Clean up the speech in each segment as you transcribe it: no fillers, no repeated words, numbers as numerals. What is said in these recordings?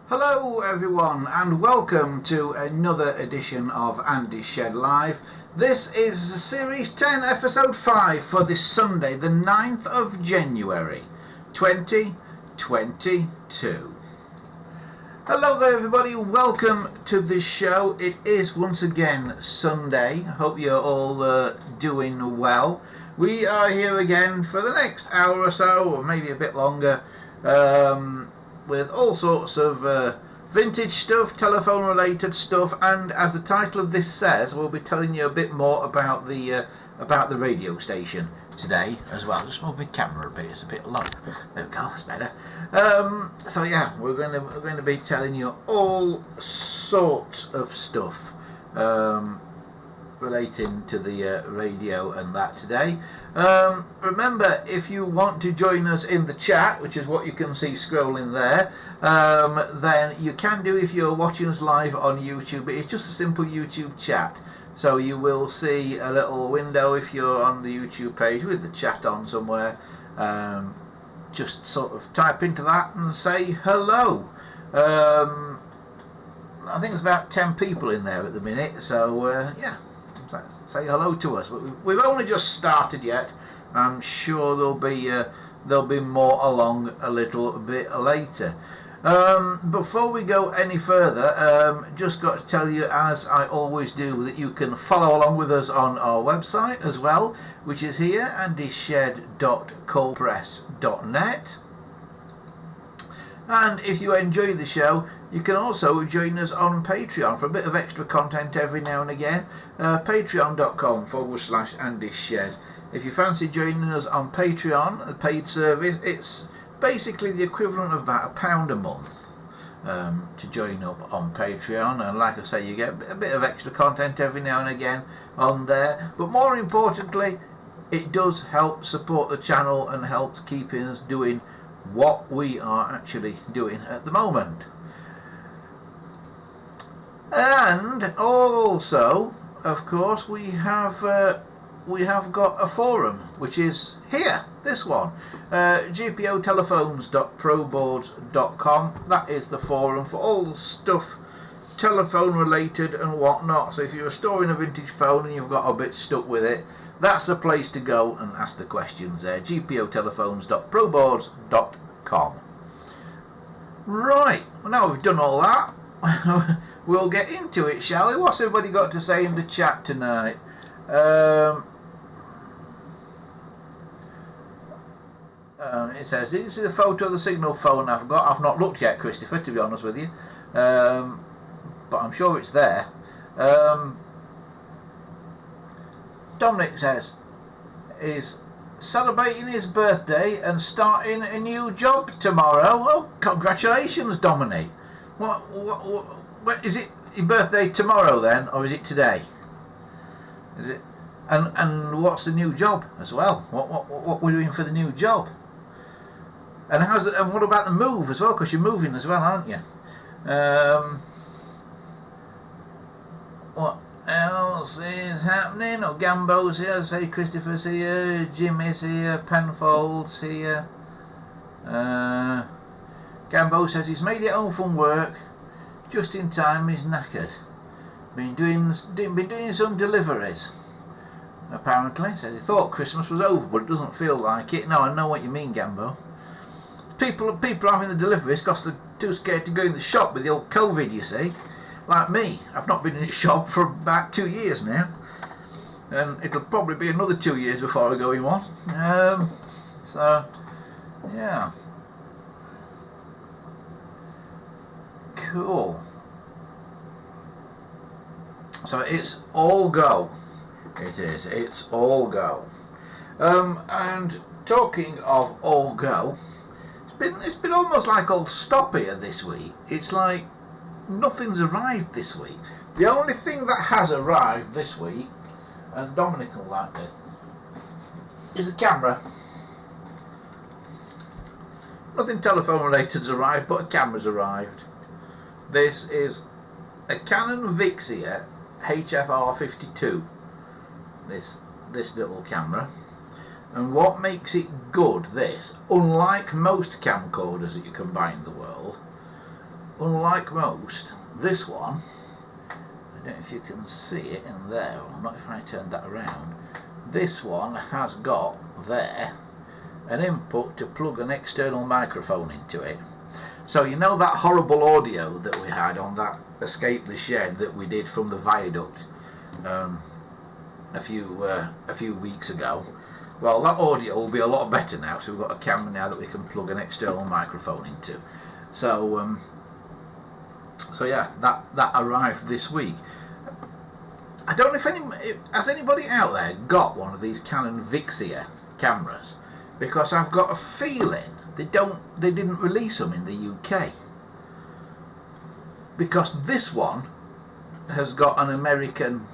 Hello everyone and welcome to another edition of Andy's Shed Live. This is Series 10 Episode 5 for this Sunday the 9th of January 2022. Hello there everybody, welcome to the show. It is once again Sunday. Hope you're all doing well. We are here again for the next hour or so, or maybe a bit longer, with all sorts of vintage stuff, telephone related stuff, and as the title of this says, we'll be telling you a bit more about the radio station today as well. Just move my camera a bit, it's a bit low. There we go, that's better. So yeah, we're going to be telling you all sorts of stuff relating to the radio and that today. Remember, if you want to join us in the chat, which is what you can see scrolling there, then you can do if you're watching us live on YouTube. It's just a simple YouTube chat. So you will see a little window if you're on the YouTube page with the chat on somewhere. Just sort of type into that and say hello. I think there's about 10 people in there at the minute, so yeah, say hello to us. But we've only just started yet. I'm sure there'll be more along a little bit later. Before we go any further, just got to tell you, as I always do, that you can follow along with us on our website as well, which is here, andyshed.coldpress.net. And if you enjoy the show, you can also join us on Patreon for a bit of extra content every now and again. Patreon.com/AndyShed. If you fancy joining us on Patreon, a paid service, it's basically the equivalent of about £1 a month to join up on Patreon. And like I say, you get a bit of extra content every now and again on there. But more importantly, it does help support the channel and helps keeping us doing what we are actually doing at the moment. And also, of course, we have got a forum, which is here, this one, gpotelephones.proboards.com. That is the forum for all stuff telephone related and whatnot. So if you're storing a vintage phone and you've got a bit stuck with it, that's the place to go and ask the questions there. gpotelephones.proboards.com. Right, well, now we've done all that, we'll get into it, shall we? What's everybody got to say in the chat tonight? It says, did you see the photo of the signal phone I've got? I've not looked yet, Christopher, to be honest with you, but I'm sure it's there. Dominic says, is celebrating his birthday and starting a new job tomorrow. Well, congratulations, Dominic. What is it? Your birthday tomorrow then, or is it today? Is it? And what's the new job as well? What we're doing for the new job? And and what about the move as well? Because you're moving as well, aren't you? What else is happening? Oh, Gambo's here, say Christopher's here, Jimmy's here, Penfold's here. Gambo says he's made it home from work just in time. He's knackered. Been doing some deliveries. Apparently, says he thought Christmas was over, but it doesn't feel like it. No, I know what you mean, Gambo. People are having the deliveries because they're too scared to go in the shop with the old COVID, you see. Like me, I've not been in the shop for about 2 years now, and it'll probably be another 2 years before I go in one. So, yeah. Cool. So it's all go. It is. It's all go. And talking of all go, it's been almost like old stop here this week. It's like nothing's arrived this week. The only thing that has arrived this week, and Dominic will like it, is a camera. Nothing telephone related has arrived, but a camera's arrived. This is a Canon Vixia HFR 52. This little camera. And what makes it good, this, unlike most camcorders that you can buy in the world, unlike most, this one, I don't know if you can see it in there, or not if I turn that around, this one has got there an input to plug an external microphone into it. So you know that horrible audio that we had on that Escape the Shed that we did from the viaduct a few weeks ago? Well, that audio will be a lot better now, so we've got a camera now that we can plug an external microphone into. So yeah, that arrived this week. I don't know if has anybody out there got one of these Canon Vixia cameras, because I've got a feeling they didn't release them in the UK, because this one has got an American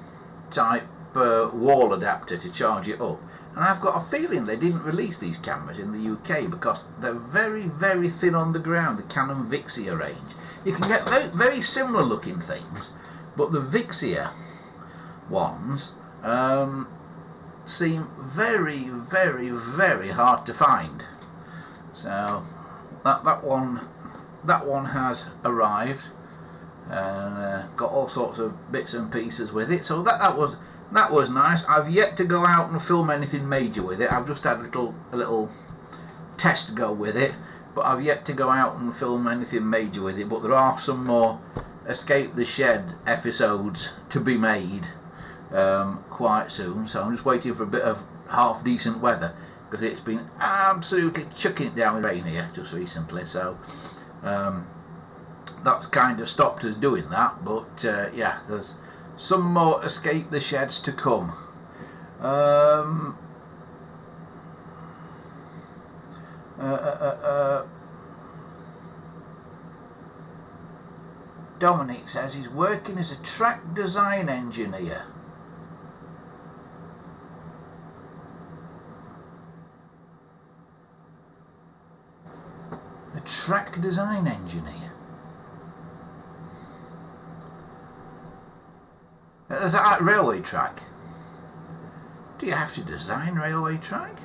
type wall adapter to charge it up, and I've got a feeling they didn't release these cameras in the UK because they're very, very thin on the ground, the Canon Vixia range. You can get very, very similar looking things, but the Vixia ones seem very, very, very hard to find. So that one has arrived and got all sorts of bits and pieces with it. So that was nice. I've yet to go out and film anything major with it. I've just had a little test go with it, but I've yet to go out and film anything major with it. But there are some more Escape the Shed episodes to be made quite soon. So I'm just waiting for a bit of half decent weather, because it's been absolutely chucking it down with rain here just recently. So that's kind of stopped us doing that. But yeah, there's some more Escape the Sheds to come. Dominic says he's working as a track design engineer. A track design engineer? Is that railway track? Do you have to design railway track?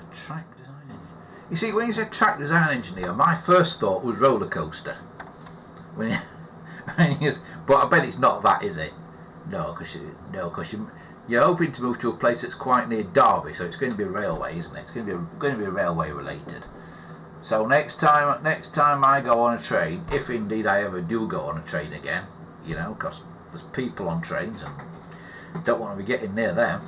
A track design engineer. You see, when you said track design engineer, my first thought was roller coaster. But I bet it's not that, is it? No, because you're hoping to move to a place that's quite near Derby, so it's going to be a railway, isn't it? It's going to be railway related. So next time I go on a train, if indeed I ever do go on a train again, you know, because there's people on trains and don't want to be getting near them.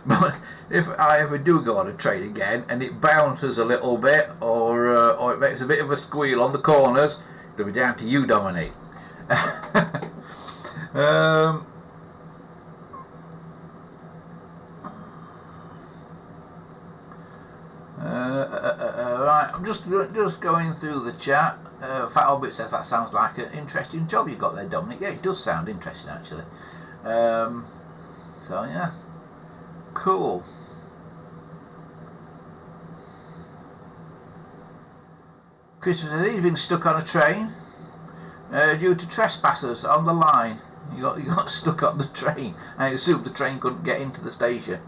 But if I ever do go on a train again and it bounces a little bit, or it makes a bit of a squeal on the corners, it'll be down to you, Dominic. Right, I'm just going through the chat. Fat Hobbit says that sounds like an interesting job you've got there, Dominic. Yeah, it does sound interesting, actually. So yeah, cool. Christopher says he's been stuck on a train due to trespassers on the line. You got stuck on the train. I assume the train couldn't get into the station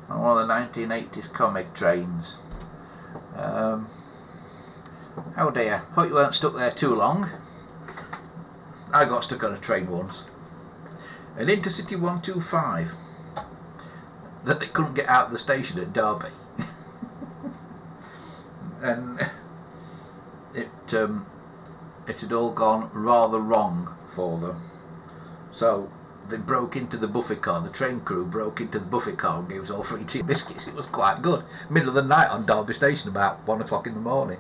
on one of the 1980s comic trains. Oh dear, hope you weren't stuck there too long. I got stuck on a train once, an Intercity 125, that they couldn't get out of the station at Derby. And it had all gone rather wrong for them. So they broke into the buffet car, the train crew broke into the buffet car and gave us all free tea and biscuits. It was quite good. Middle of the night on Derby Station, about 1 o'clock in the morning.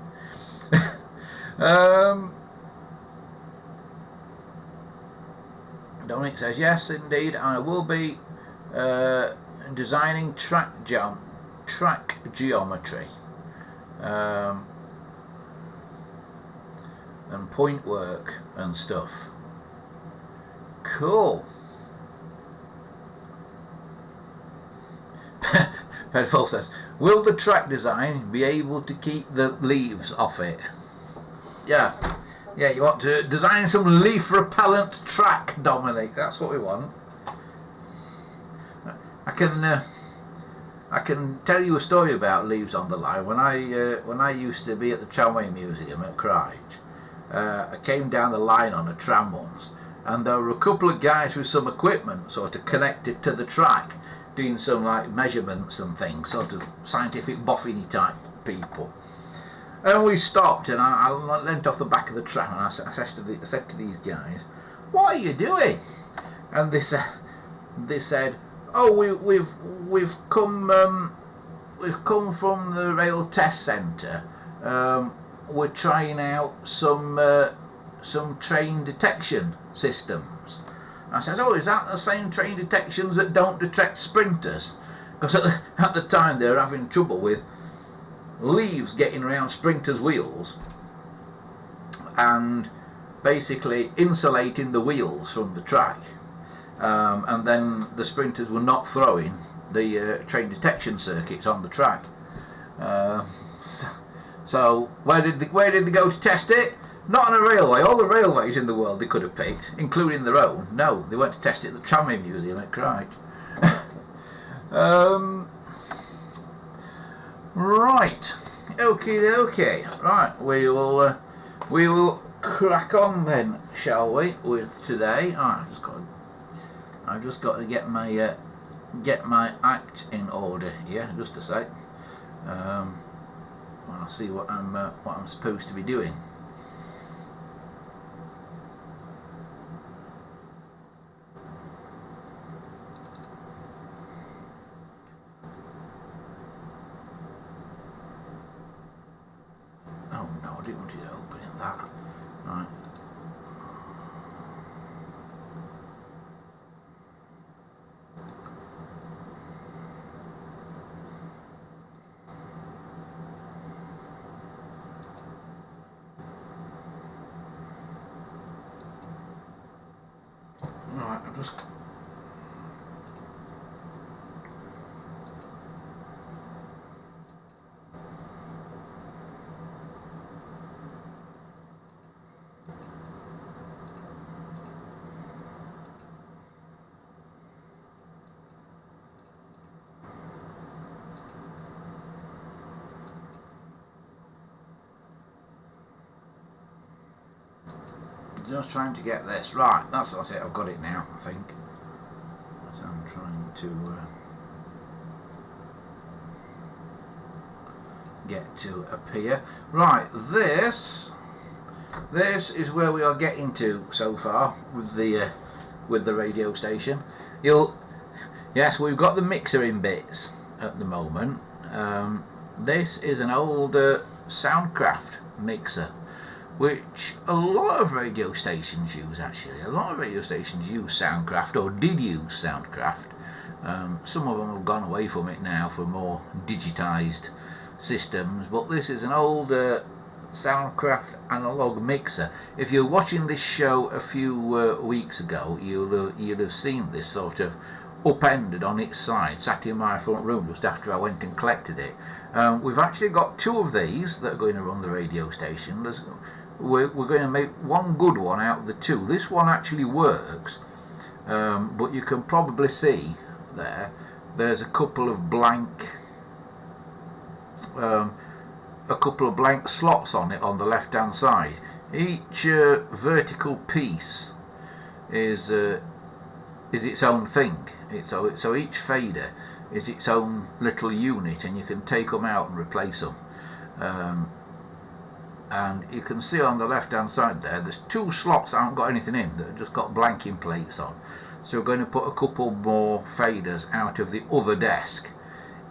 Dominic says, yes indeed, I will be designing track geometry and point work and stuff. Cool. Pedful says, will the track design be able to keep the leaves off it? Yeah, you want to design some leaf repellent track, Dominic. That's what we want. I I can tell you a story about Leaves on the Line. When I used to be at the Tramway Museum at Christchurch, I came down the line on a tram once, and there were a couple of guys with some equipment sort of connected to the track, doing some like measurements and things, sort of scientific boffiny type people. And we stopped, and I leant off the back of the tram, and I said to these guys, "What are you doing?" And they said, "Oh, we've come from the rail test centre. We're trying out some train detection systems." I says, "Oh, is that the same train detections that don't detect sprinters?" Because at the time they were having trouble with leaves getting around sprinters' wheels and basically insulating the wheels from the track. And then the sprinters were not throwing the train detection circuits on the track. So where did they go to test it? Not on a railway. All the railways in the world they could have picked, including their own. No, they went to test it at the Tramway Museum at Christchurch. Right. Okay. Right. We will crack on then, shall we, with today? I've just got to get my act in order here. Just a sec. I'll see what I'm supposed to be doing. Oh no, I didn't want it to open in that. Right. Right, I'm just... Just trying to get this right. That's it. I've got it now, I think. So I'm trying to get to appear. Right. This is where we are getting to so far with the radio station. Yes, we've got the mixer in bits at the moment. This is an old Soundcraft mixer, which a lot of radio stations use. Actually, a lot of radio stations use Soundcraft, or did use Soundcraft. Some of them have gone away from it now for more digitised systems, but this is an old Soundcraft analog mixer. If you're watching this show a few weeks ago, you'll have seen this sort of upended on its side, sat in my front room just after I went and collected it. We've actually got two of these that are going to run the radio station. We're going to make one good one out of the two. This one actually works, but you can probably see there's a couple of blank slots on it on the left hand side. Each vertical piece is its own thing. So each fader is its own little unit, and you can take them out and replace them. And you can see on the left hand side there's two slots that haven't got anything in, that have just got blanking plates on. So we're going to put a couple more faders out of the other desk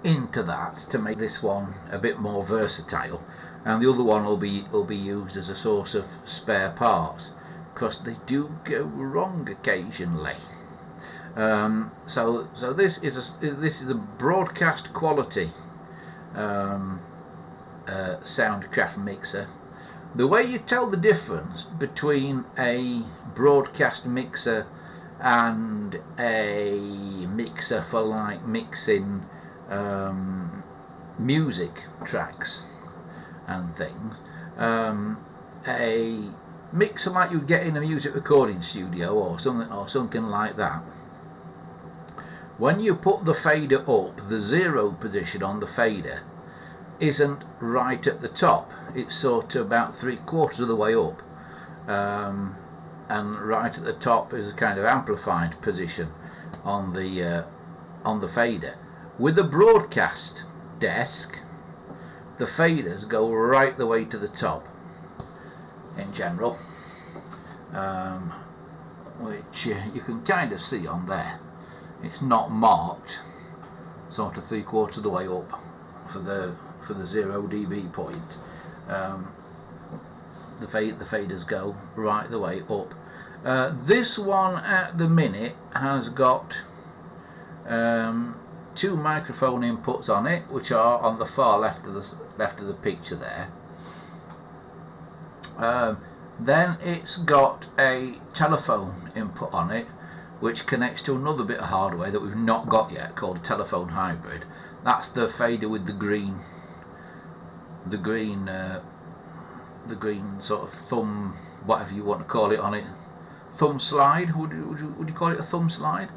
into that to make this one a bit more versatile, and the other one will be used as a source of spare parts, because they do go wrong occasionally. So this is a broadcast quality Soundcraft mixer. The way you tell the difference between a broadcast mixer and a mixer for like mixing music tracks and things, a mixer like you get in a music recording studio or something like that when you put the fader up, the 0 position on the fader isn't right at the top. It's sort of about 3/4 of the way up, and right at the top is a kind of amplified position on the fader. With the broadcast desk, the faders go right the way to the top in general, which you can kind of see on there. It's not marked sort of 3/4 of the way up for the 0 dB point. The faders go right the way up. This one at the minute has got 2 microphone inputs on it, which are on the far left of the picture there. Then it's got a telephone input on it, which connects to another bit of hardware that we've not got yet, called a telephone hybrid. That's the fader with the green sort of thumb, whatever you want to call it, on it. Thumb slide? Would you call it a thumb slide?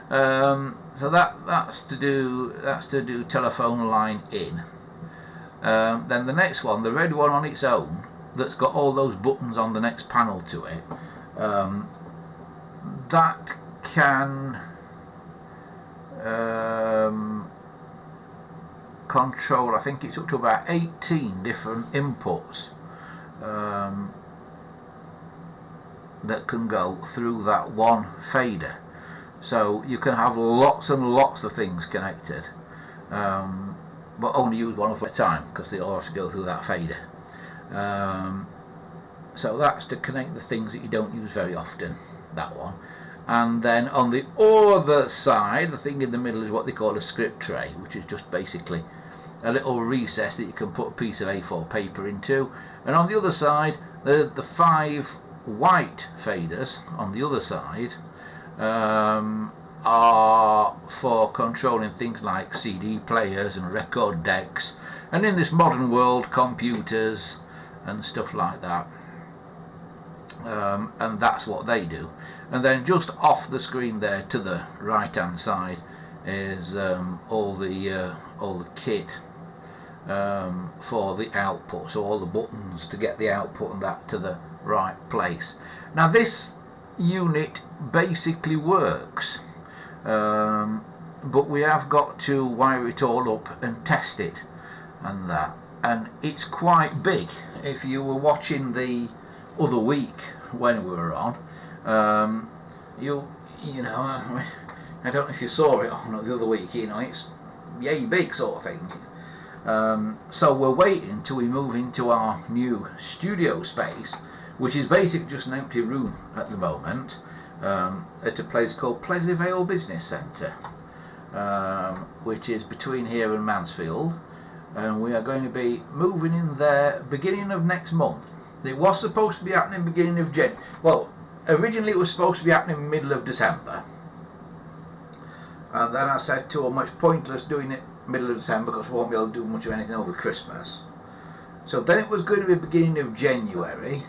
So that's to do telephone line in. Then the next one, the red one on its own, that's got all those buttons on the next panel to it, that can control, I think it's up to about 18 different inputs that can go through that one fader. So you can have lots and lots of things connected, but only use one at a time, because they all have to go through that fader. So that's to connect the things that you don't use very often, that one. And then on the other side, the thing in the middle is what they call a script tray, which is just basically a little recess that you can put a piece of A4 paper into. And on the other side, the 5 white faders on the other side are for controlling things like CD players and record decks, and in this modern world, computers and stuff like that. And that's what they do. And then just off the screen there to the right hand side is all the kit for the output, so all the buttons to get the output and that to the right place. Now this unit basically works, but we have got to wire it all up and test it and that, and it's quite big. If you were watching the other week when we were on, you know, I don't know if you saw it on the other week, you know, it's yay big sort of thing. So we're waiting till we move into our new studio space, which is basically just an empty room at the moment, at a place called Pleasantdale Business Centre, which is between here and Mansfield, and we are going to be moving in there beginning of next month. It was supposed to be happening beginning of January. Well, originally it was supposed to be happening middle of December, and then I said to them, it's pointless doing it middle of December because we won't be able to do much of anything over Christmas. So then it was going to be beginning of January.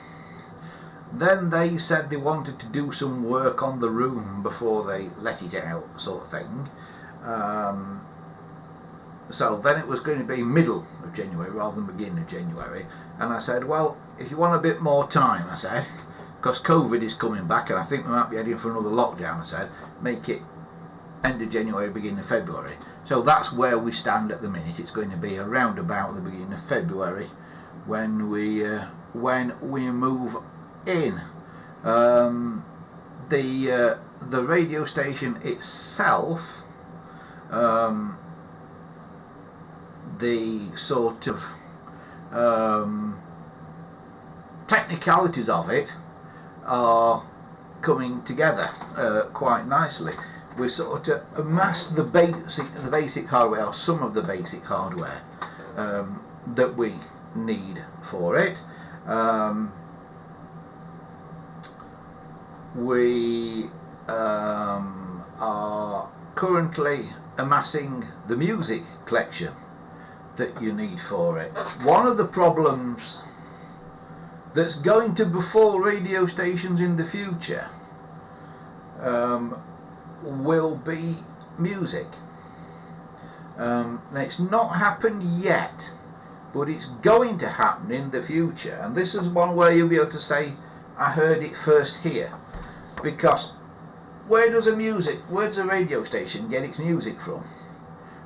Then they said they wanted to do some work on the room before they let it out, sort of thing. So then it was going to be middle of January rather than beginning of January. And I said, well, if you want a bit more time, I said, because COVID is coming back and I think we might be heading for another lockdown, I said, make it end of January, beginning of February. So that's where we stand at the minute. It's going to be around about the beginning of February when we move in. The radio station itself, the sort of technicalities of it are coming together quite nicely. We sort of amassed the basic hardware, or some of the basic hardware that we need for it. We are currently amassing the music collection that you need for it. One of the problems that's going to befall radio stations in the future will be music. It's not happened yet, but it's going to happen in the future, and this is one where you'll be able to say, I heard it first here. Because where does a radio station get its music from?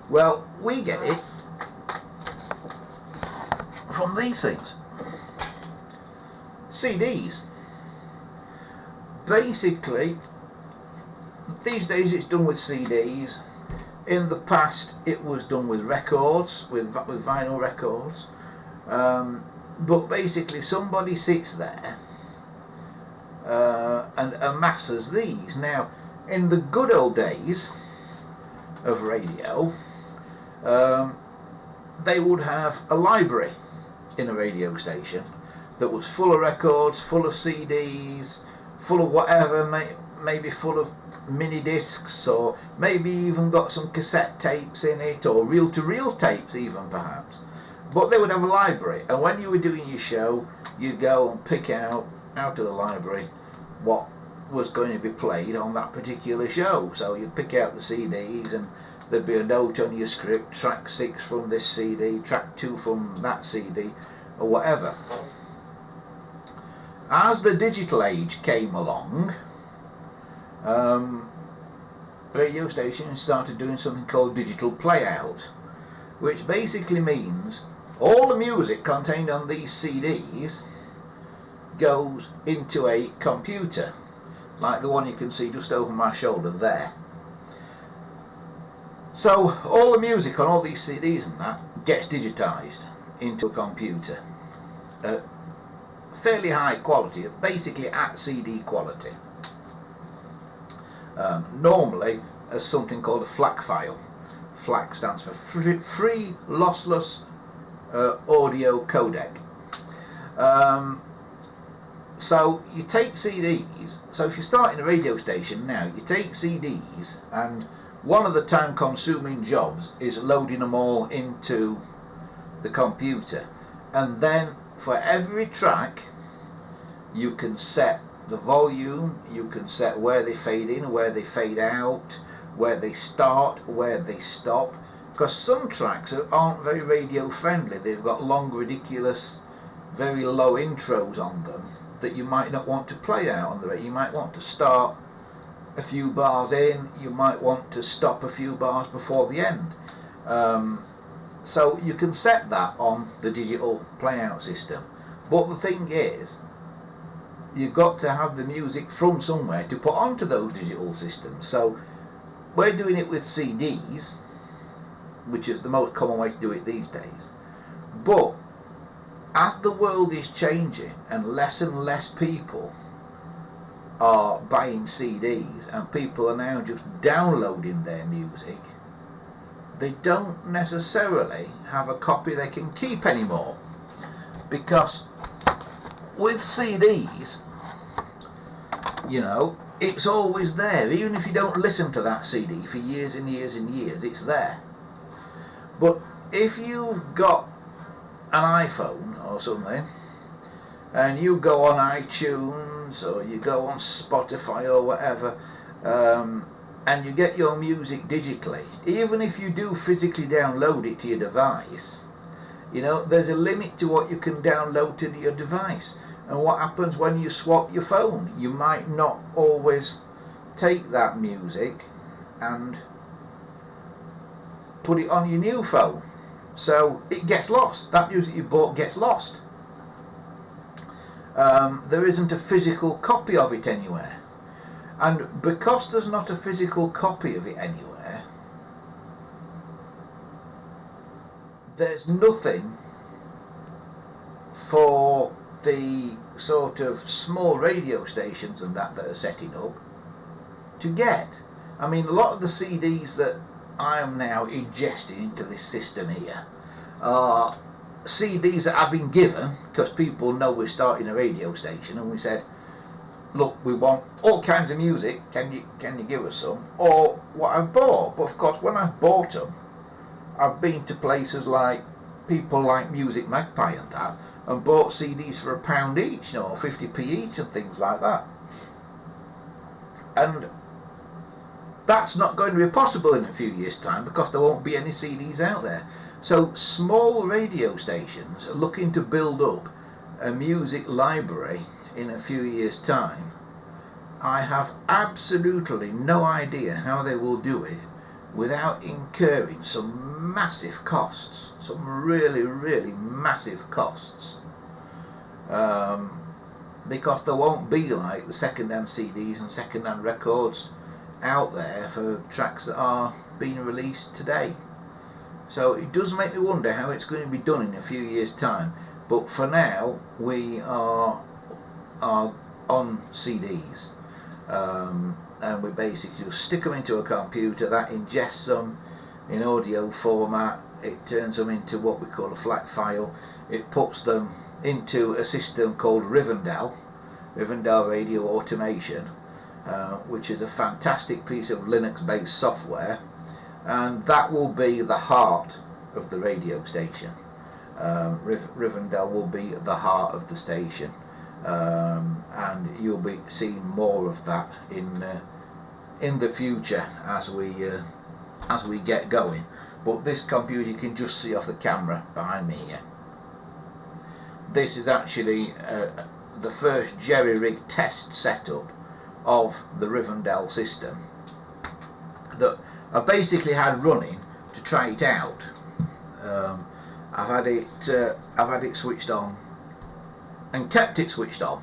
Well, we get it from these things. CDs. Basically, these days it's done with CDs. In the past it was done with records, with vinyl records. But basically somebody sits there and amasses these. Now, in the good old days of radio, they would have a library in a radio station that was full of records, full of CDs, full of whatever, maybe full of mini discs, or maybe even got some cassette tapes in it, or reel-to-reel tapes even perhaps. But they would have a library, and when you were doing your show, you'd go and pick out of the library what was going to be played on that particular show. So you'd pick out the CDs, and there'd be a note on your script, track 6 from this CD, track 2 from that CD, or whatever. As the digital age came along, radio stations started doing something called digital playout, which basically means all the music contained on these CDs goes into a computer, like the one you can see just over my shoulder there. So all the music on all these CDs and that gets digitized into a computer at fairly high quality, basically at CD quality. Normally as something called a FLAC file. FLAC stands for Free Lossless Audio Codec. So you take CDs, so if you're starting a radio station now, you take CDs, and one of the time consuming jobs is loading them all into the computer, and then for every track you can set the volume, you can set where they fade in, where they fade out, where they start, where they stop, because some tracks aren't very radio friendly. They've got long, ridiculous, very low intros on them that you might not want to play out on the radio. You might want to start a few bars in, you might want to stop a few bars before the end. So you can set that on the digital playout system. But the thing is, you've got to have the music from somewhere to put onto those digital systems. So we're doing it with CDs, which is the most common way to do it these days. But as the world is changing and less people are buying CDs and people are now just downloading their music, they don't necessarily have a copy they can keep anymore. Because with CDs, you know, it's always there. Even if you don't listen to that CD for years and years and years, it's there. But if you've got an iPhone or something, and you go on iTunes or you go on Spotify or whatever, and you get your music digitally, even if you do physically download it to your device, you know, there's a limit to what you can download to your device. And what happens when you swap your phone? You might not always take that music and put it on your new phone. So it gets lost. That music you bought gets lost. There isn't a physical copy of it anywhere. And because there's not a physical copy of it anywhere, there's nothing for the sort of small radio stations and that are setting up to get. I mean, a lot of the CDs that I am now ingesting into this system here are CDs that I've been given because people know we're starting a radio station, and we said, look, we want all kinds of music, can you give us some? Or what I've bought. But of course, when I've bought them, I've been to places like people like Music Magpie and that, and bought CDs for £1 each, you know, or 50p each and things like that. And that's not going to be possible in a few years' time because there won't be any CDs out there. So small radio stations are looking to build up a music library in a few years' time. I have absolutely no idea how they will do it without incurring some massive costs, some really, really massive costs. Because there won't be like the second-hand CDs and second-hand records out there for tracks that are being released today. So it does make me wonder how it's going to be done in a few years' time. But for now, we are on CDs, and we basically just stick them into a computer that ingests them in audio format. It turns them into what we call a FLAC file. It puts them into a system called Rivendell Radio Automation, which is a fantastic piece of Linux-based software, and that will be the heart of the radio station. Rivendell will be the heart of the station, and you'll be seeing more of that in the future as we get going. But this computer you can just see off the camera behind me here. This is actually the first jerry-rig test setup of the Rivendell system that I basically had running to try it out. I've had it switched on and kept it switched on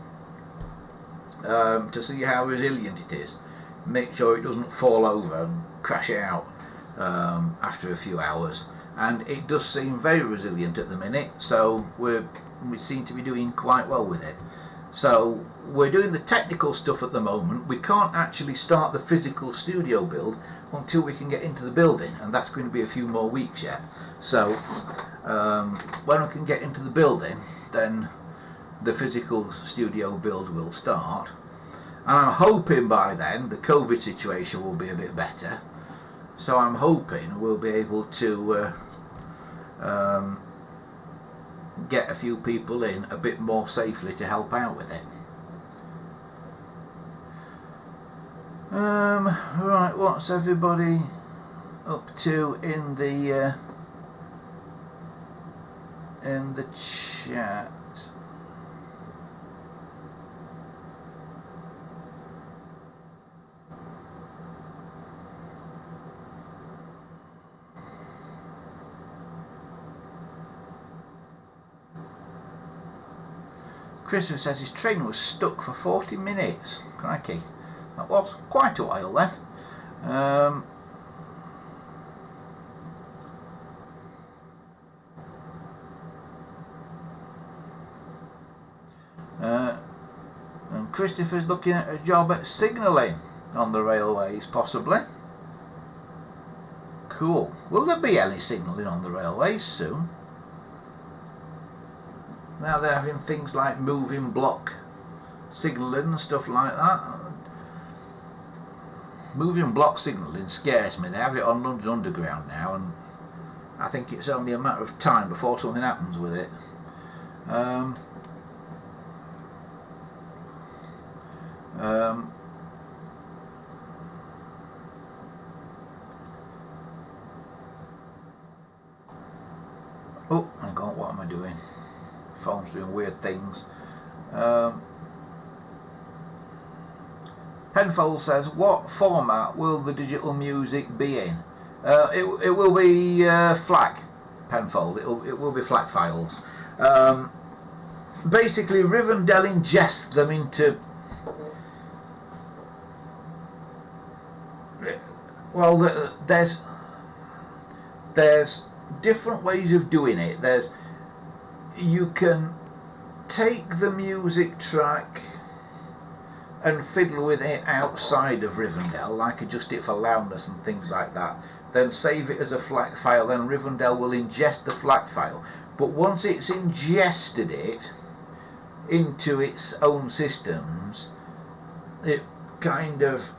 to see how resilient it is. Make sure it doesn't fall over and crash out after a few hours. And it does seem very resilient at the minute, so we seem to be doing quite well with it. So we're doing the technical stuff at the moment. We can't actually start the physical studio build until we can get into the building, and that's going to be a few more weeks yet. So when we can get into the building, then the physical studio build will start, and I'm hoping by then the COVID situation will be a bit better. So I'm hoping we'll be able to get a few people in a bit more safely to help out with it. Right, what's everybody up to in the chat? Christopher says his train was stuck for 40 minutes. Crikey, that was quite a while then. And Christopher's looking at a job at signalling on the railways, possibly. Cool. Will there be any signalling on the railways soon? Now they're having things like moving block signalling and stuff like that. Moving block signalling scares me. They have it on London Underground now, and I think it's only a matter of time before something happens with it. Oh, hang on, what am I doing? Phone's doing weird things. Penfold says, what format will the digital music be in? It will be FLAC, Penfold. It will be FLAC files. Basically, Rivendell ingests them into... Well, there's different ways of doing it. You can take the music track and fiddle with it outside of Rivendell, like adjust it for loudness and things like that, then save it as a FLAC file, then Rivendell will ingest the FLAC file. But once it's ingested it into its own systems, it kind of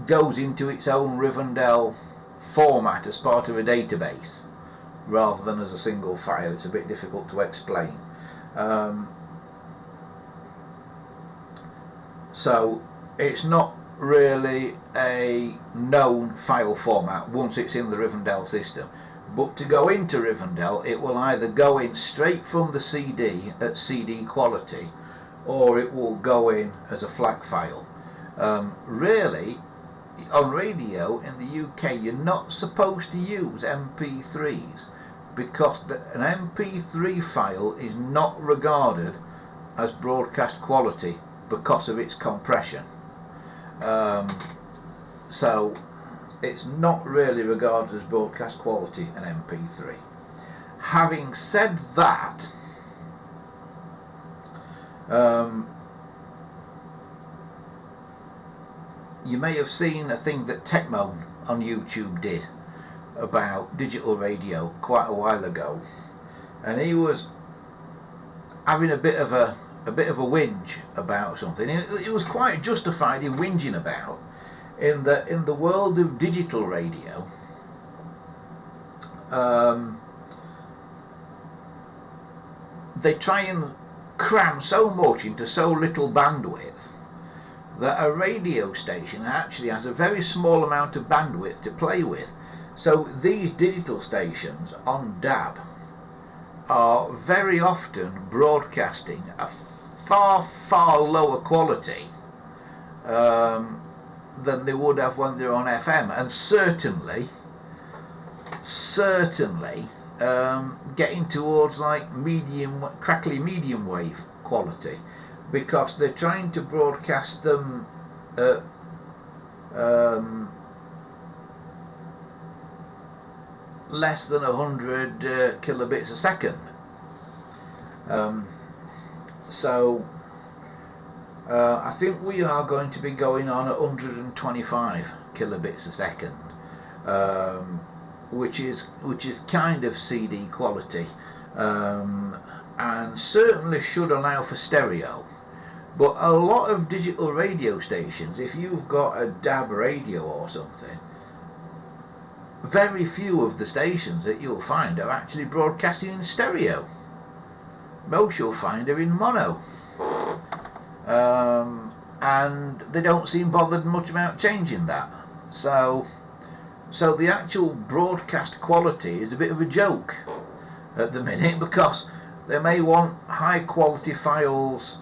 goes into its own Rivendell format as part of a database rather than as a single file. It's a bit difficult to explain. So it's not really a known file format once it's in the Rivendell system. But to go into Rivendell, it will either go in straight from the CD at CD quality, or it will go in as a FLAC file. Really, on radio in the UK, you're not supposed to use MP3s, because an MP3 file is not regarded as broadcast quality because of its compression. So it's not really regarded as broadcast quality, an MP3. Having said that, you may have seen a thing that Techmoan on YouTube did about digital radio quite a while ago, and he was having a bit of a whinge about something. It was quite justified in whinging about, in the world of digital radio, they try and cram so much into so little bandwidth that a radio station actually has a very small amount of bandwidth to play with. So these digital stations on DAB are very often broadcasting a far lower quality than they would have when they're on FM, and certainly getting towards like crackly medium wave quality, because they're trying to broadcast them at less than 100 kilobits a second. So I think we are going to be going on at 125 kilobits a second, which is kind of CD quality, and certainly should allow for stereo. But a lot of digital radio stations, if you've got a DAB radio or something, very few of the stations that you'll find are actually broadcasting in stereo. Most you'll find are in mono, and they don't seem bothered much about changing that. So the actual broadcast quality is a bit of a joke at the minute, because they may want high quality files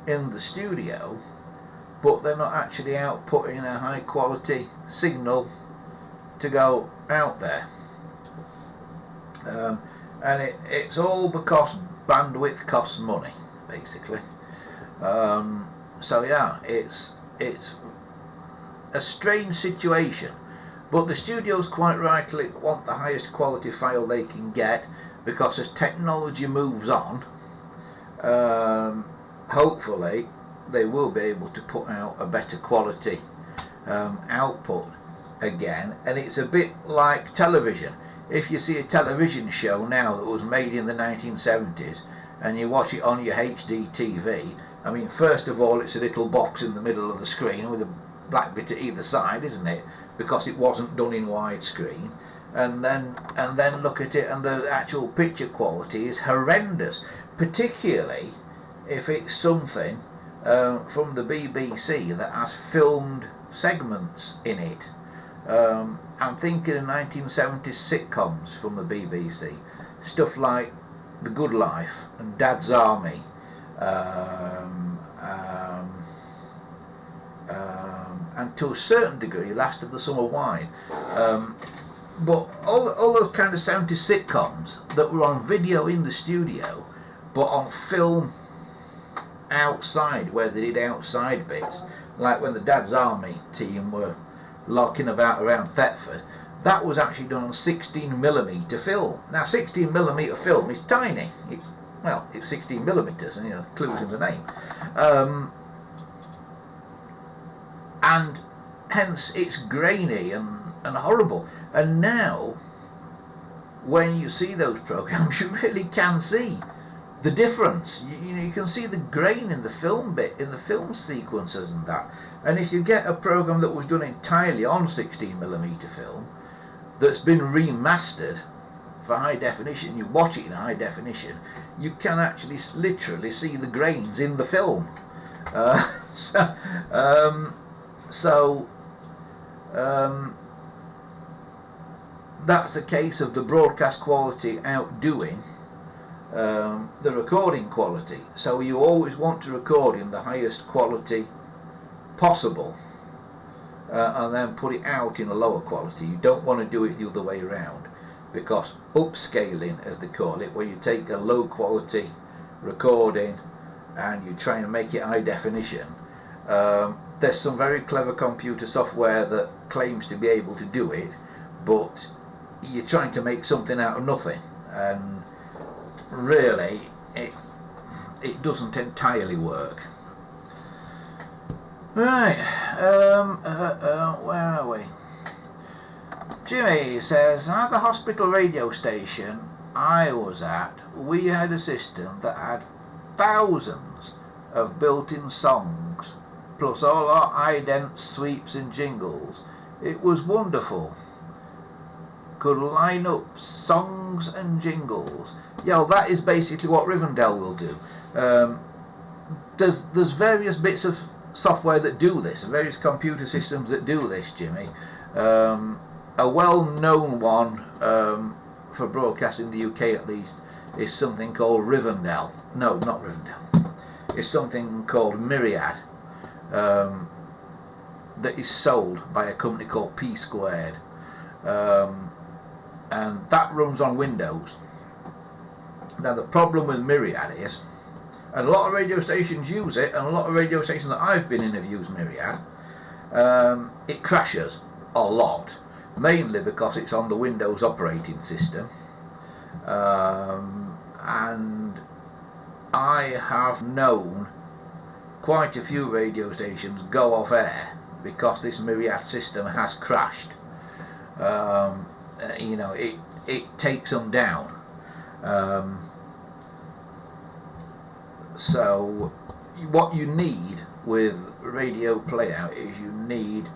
in the studio, but they're not actually outputting a high quality signal to go out there. And it's all because bandwidth costs money, basically. So yeah, it's a strange situation, but the studios quite rightly want the highest quality file they can get, because as technology moves on, hopefully they will be able to put out a better quality output again. And it's a bit like television. If you see a television show now that was made in the 1970s and you watch it on your HD TV, I mean, first of all, it's a little box in the middle of the screen with a black bit at either side, isn't it? Because it wasn't done in widescreen. And then look at it, and the actual picture quality is horrendous, particularly if it's something from the BBC that has filmed segments in it. I'm thinking of 1970s sitcoms from the BBC, stuff like The Good Life and Dad's Army, and to a certain degree Last of the Summer Wine, but all those kind of 70s sitcoms that were on video in the studio but on film outside, where they did outside bits, like when the Dad's Army team were larking about around Thetford, that was actually done on 16mm film. Now 16mm film is tiny, it's 16mm, and the clue's in the name, and hence it's grainy and horrible. And now when you see those programs, you really can see the difference. You can see the grain in the film bit, in the film sequences and that. And if you get a program that was done entirely on 16mm film that's been remastered for high definition, you watch it in high definition, you can actually literally see the grains in the film. So that's a case of the broadcast quality outdoing the recording quality. So you always want to record in the highest quality possible, and then put it out in a lower quality. You don't want to do it the other way around, because upscaling, as they call it, where you take a low quality recording and you try and make it high definition, there's some very clever computer software that claims to be able to do it, but you're trying to make something out of nothing, and really it doesn't entirely work. Right, where are we? Jimmy says, at the hospital radio station I was at, we had a system that had thousands of built-in songs, plus all our ident sweeps and jingles. It was wonderful. Could line up songs and jingles. Yeah, well, that is basically what Rivendell will do. There's various bits of software that do this, various computer systems that do this, Jimmy. A well-known one for broadcast in the UK at least is something called Rivendell. No, not Rivendell. It's something called Myriad, that is sold by a company called P Squared, and that runs on Windows. Now the problem with Myriad is, and a lot of radio stations use it, and a lot of radio stations that I've been in have used Myriad, it crashes a lot, mainly because it's on the Windows operating system, and I have known quite a few radio stations go off air because this Myriad system has crashed. You know, it takes them down. So what you need with radio playout is you need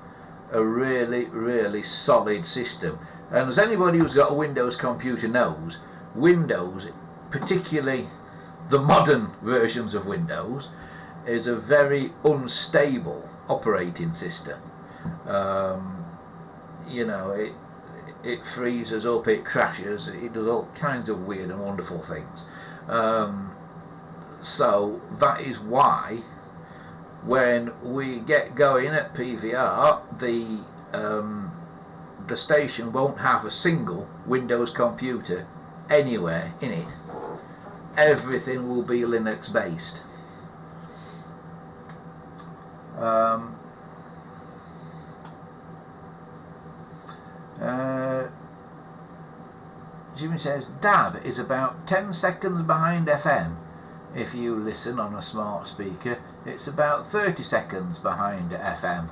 a really solid system, and as anybody who's got a Windows computer knows, Windows, particularly the modern versions of Windows, is a very unstable operating system. You know, it freezes up, it crashes, it does all kinds of weird and wonderful things. So that is why when we get going at PVR, the station won't have a single Windows computer anywhere in it. Everything will be Linux based. Jimmy says DAB is about 10 seconds behind FM. If you listen on a smart speaker, it's about 30 seconds behind FM.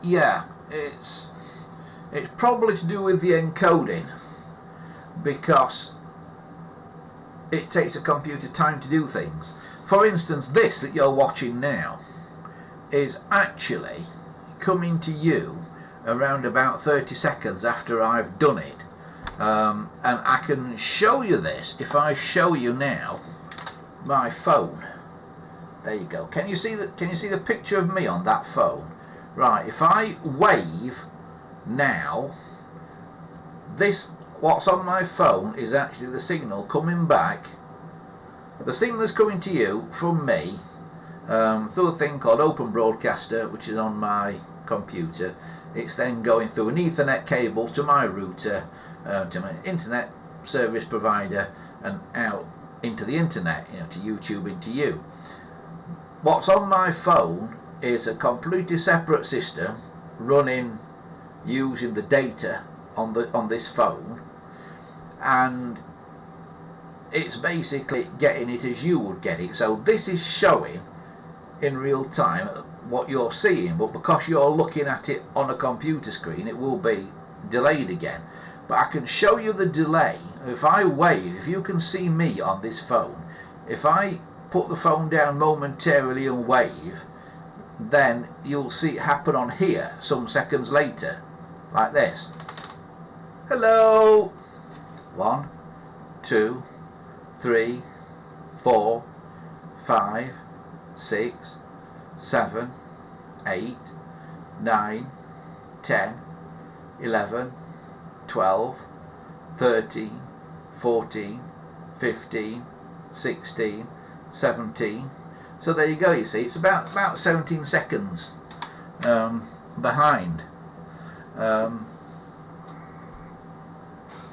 Yeah, it's probably to do with the encoding, because it takes a computer time to do things. For instance, this that you're watching now is actually coming to you around about 30 seconds after I've done it. And I can show you this if I show you now my phone. There you go. Can you see the picture of me on that phone? Right, if I wave now, this, what's on my phone, is actually the signal coming back. The signal is coming to you from me through a thing called Open Broadcaster, which is on my computer. It's then going through an Ethernet cable to my router, to my internet service provider, and out into the internet, you know, to YouTube, into you. What's on my phone is a completely separate system running using the data on this phone, and it's basically getting it as you would get it. So this is showing in real time what you're seeing, but because you're looking at it on a computer screen, it will be delayed again. But I can show you the delay. If I wave, if you can see me on this phone, if I put the phone down momentarily and wave, then you'll see it happen on here some seconds later, like this. Hello. 1, 2, 3, 4, 5, 6, 7, 8, 9, 10, 11, 12, 13, 14, 15, 16, 17. So there you go, you see, it's about 17 seconds behind.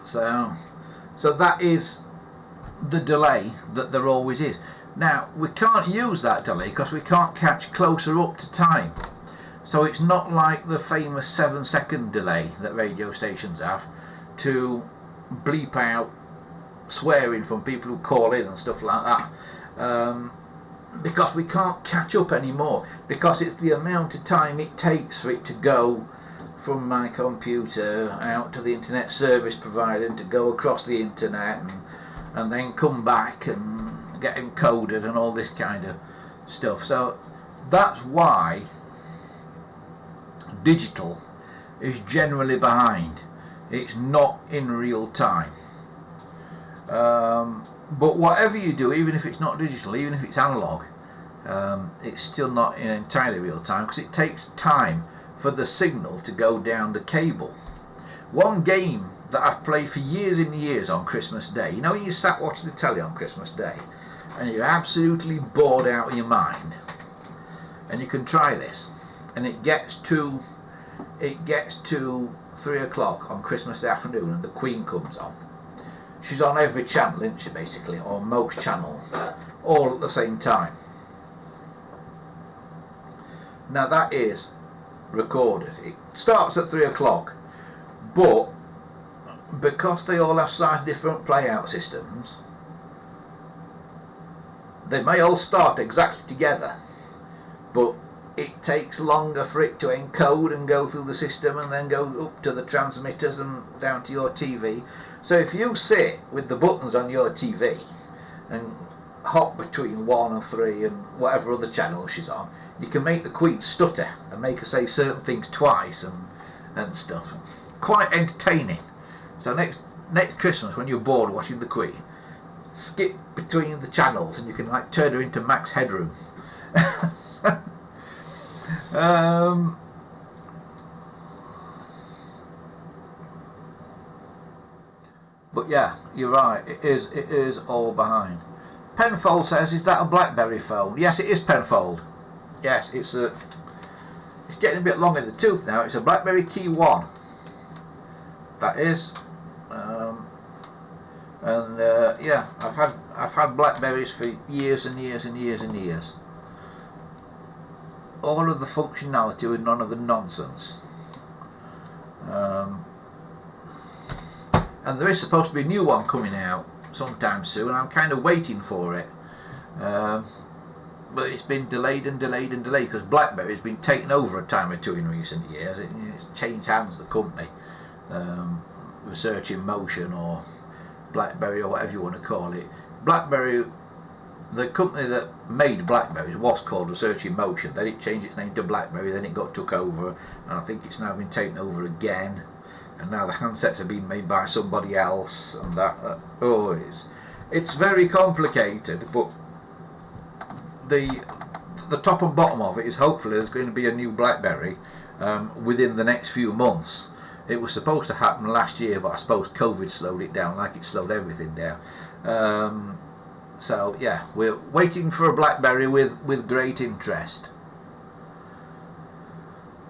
So that is the delay that there always is. Now, we can't use that delay because we can't catch closer up to time. So it's not like the famous 7-second delay that radio stations have to bleep out swearing from people who call in and stuff like that. Because we can't catch up anymore, because it's the amount of time it takes for it to go from my computer out to the internet service provider and to go across the internet and then come back and get encoded and all this kind of stuff. So that's why digital is generally behind. It's not in real time. But whatever you do, even if it's not digital, even if it's analog, it's still not in entirely real time, because it takes time for the signal to go down the cable. One game that I've played for years and years on Christmas Day, you know, when you sat watching the telly on Christmas Day and you're absolutely bored out of your mind, and you can try this, and it gets to 3 o'clock on Christmas Day afternoon and the Queen comes on. She's on every channel, isn't she, basically, or most channels, all at the same time. Now that is recorded. It starts at 3 o'clock, but because they all have slightly different playout systems, they may all start exactly together, but it takes longer for it to encode and go through the system and then go up to the transmitters and down to your TV. So if you sit with the buttons on your TV and hop between 1 and 3 and whatever other channel she's on, you can make the Queen stutter and make her say certain things twice and stuff. Quite entertaining. So next Christmas, when you're bored watching the Queen, skip between the channels and you can like turn her into Max Headroom. But yeah, you're right, it is all behind. Penfold says, is that a BlackBerry phone? Yes, it is, Penfold. Yes, it's getting a bit long in the tooth now. It's a BlackBerry Key 1. That is. Yeah, I've had Blackberries for years and years and years and years. All of the functionality with none of the nonsense. And there is supposed to be a new one coming out sometime soon. I'm kind of waiting for it. But it's been delayed and delayed and delayed because BlackBerry's been taken over a time or two in recent years. It's changed hands, the company. Research in Motion or BlackBerry or whatever you want to call it. BlackBerry, the company that made Blackberries was called Research in Motion. Then it changed its name to BlackBerry, then it got took over, and I think it's now been taken over again. And now the handsets are being made by somebody else, and that. It's very complicated, but the top and bottom of it is hopefully there's going to be a new BlackBerry within the next few months. It was supposed to happen last year, but I suppose COVID slowed it down, like it slowed everything down. So yeah, we're waiting for a BlackBerry with great interest.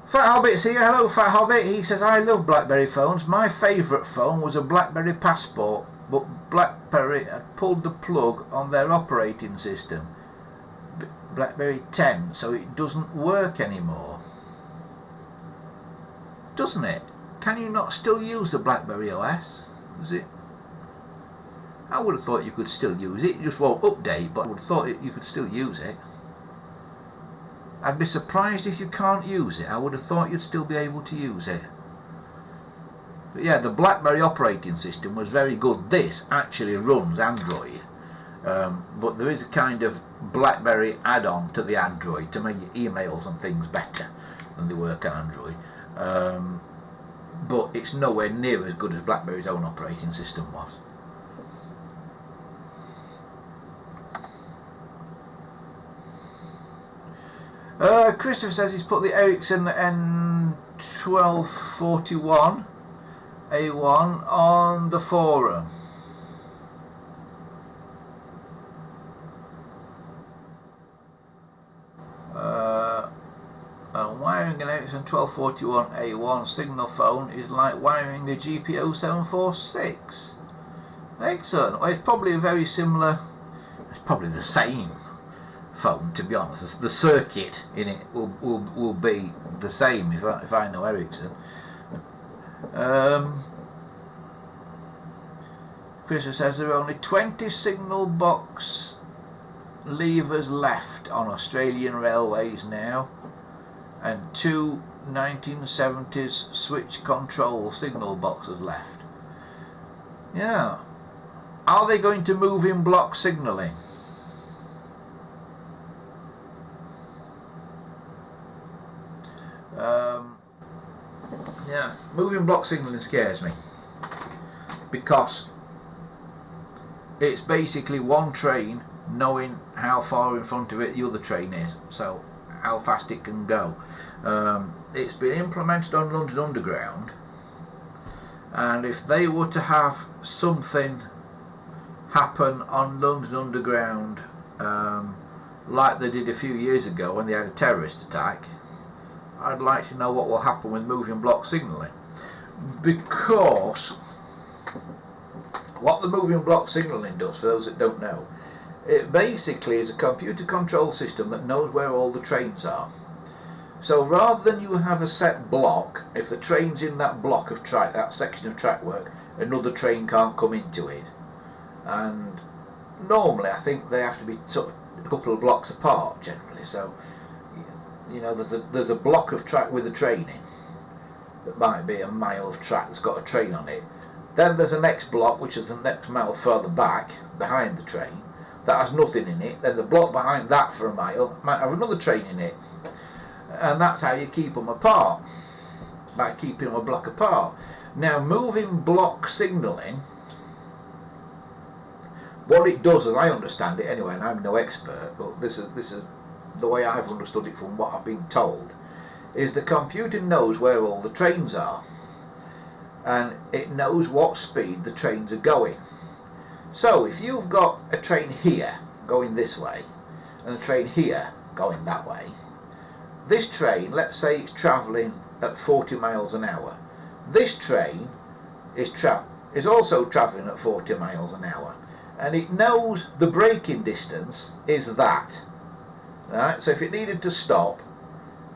Fat Hobbit's here. Hello, Fat Hobbit. He says, I love BlackBerry phones. My favourite phone was a BlackBerry Passport, but BlackBerry had pulled the plug on their operating system, BlackBerry 10, so it doesn't work anymore. Doesn't it? Can you not still use the BlackBerry OS? Is it? I would have thought you could still use it. It just won't update, but I would have thought you could still use it. I'd be surprised if you can't use it. I would have thought you'd still be able to use it. But yeah, the BlackBerry operating system was very good. This actually runs Android. But there is a kind of BlackBerry add-on to the Android to make your emails and things better than they work on Android. But it's nowhere near as good as BlackBerry's own operating system was. Christopher says he's put the Ericsson N1241 A1 on the forum. Wiring an Ericsson 1241 A1 signal phone is like wiring a GPO 746. Excellent. Well, it's probably a very similar, it's probably the same phone, to be honest. The circuit in it will be the same if I know Ericsson. Christopher says there are only 20 signal box levers left on Australian railways now, and 2 1970s switch control signal boxes left. Yeah. Are they going to move in block signalling? Yeah, moving block signalling scares me, because it's basically one train knowing how far in front of it the other train is, so how fast it can go. It's been implemented on London Underground, and if they were to have something happen on London Underground like they did a few years ago when they had a terrorist attack, I'd like to know what will happen with moving block signalling, because what the moving block signalling does, for those that don't know, it basically is a computer control system that knows where all the trains are. So rather than you have a set block, if the train's in that block of track, that section of track work, another train can't come into it. And normally I think they have to be sort of a couple of blocks apart generally, so you know, there's a block of track with a train in that might be a mile of track that's got a train on it. Then there's a next block which is the next mile further back behind the train that has nothing in it. Then the block behind that for a mile might have another train in it, and that's how you keep them apart, by keeping them a block apart. Now, moving block signalling, what it does, as I understand it anyway, and I'm no expert, but this is the way I've understood it from what I've been told, is the computer knows where all the trains are, and it knows what speed the trains are going. So if you've got a train here going this way and a train here going that way, this train, let's say it's travelling at 40 miles an hour, this train is also travelling at 40 miles an hour, and it knows the braking distance is that. Right? So if it needed to stop,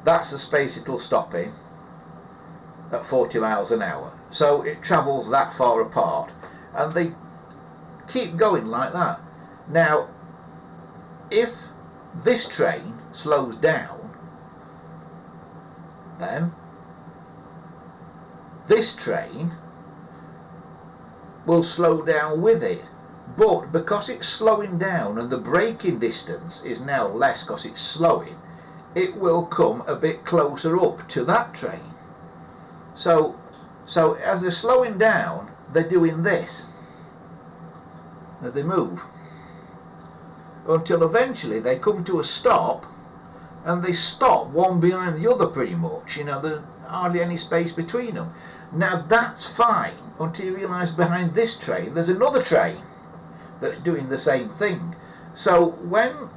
that's the space it'll stop in at 40 miles an hour. So it travels that far apart, and they keep going like that. Now, if this train slows down, then this train will slow down with it. But because it's slowing down and the braking distance is now less because it's slowing, it will come a bit closer up to that train. So as they're slowing down, they're doing this as they move, until eventually they come to a stop, and they stop one behind the other pretty much. You know, there's hardly any space between them. Now that's fine until you realise behind this train there's another train that's doing the same thing. So when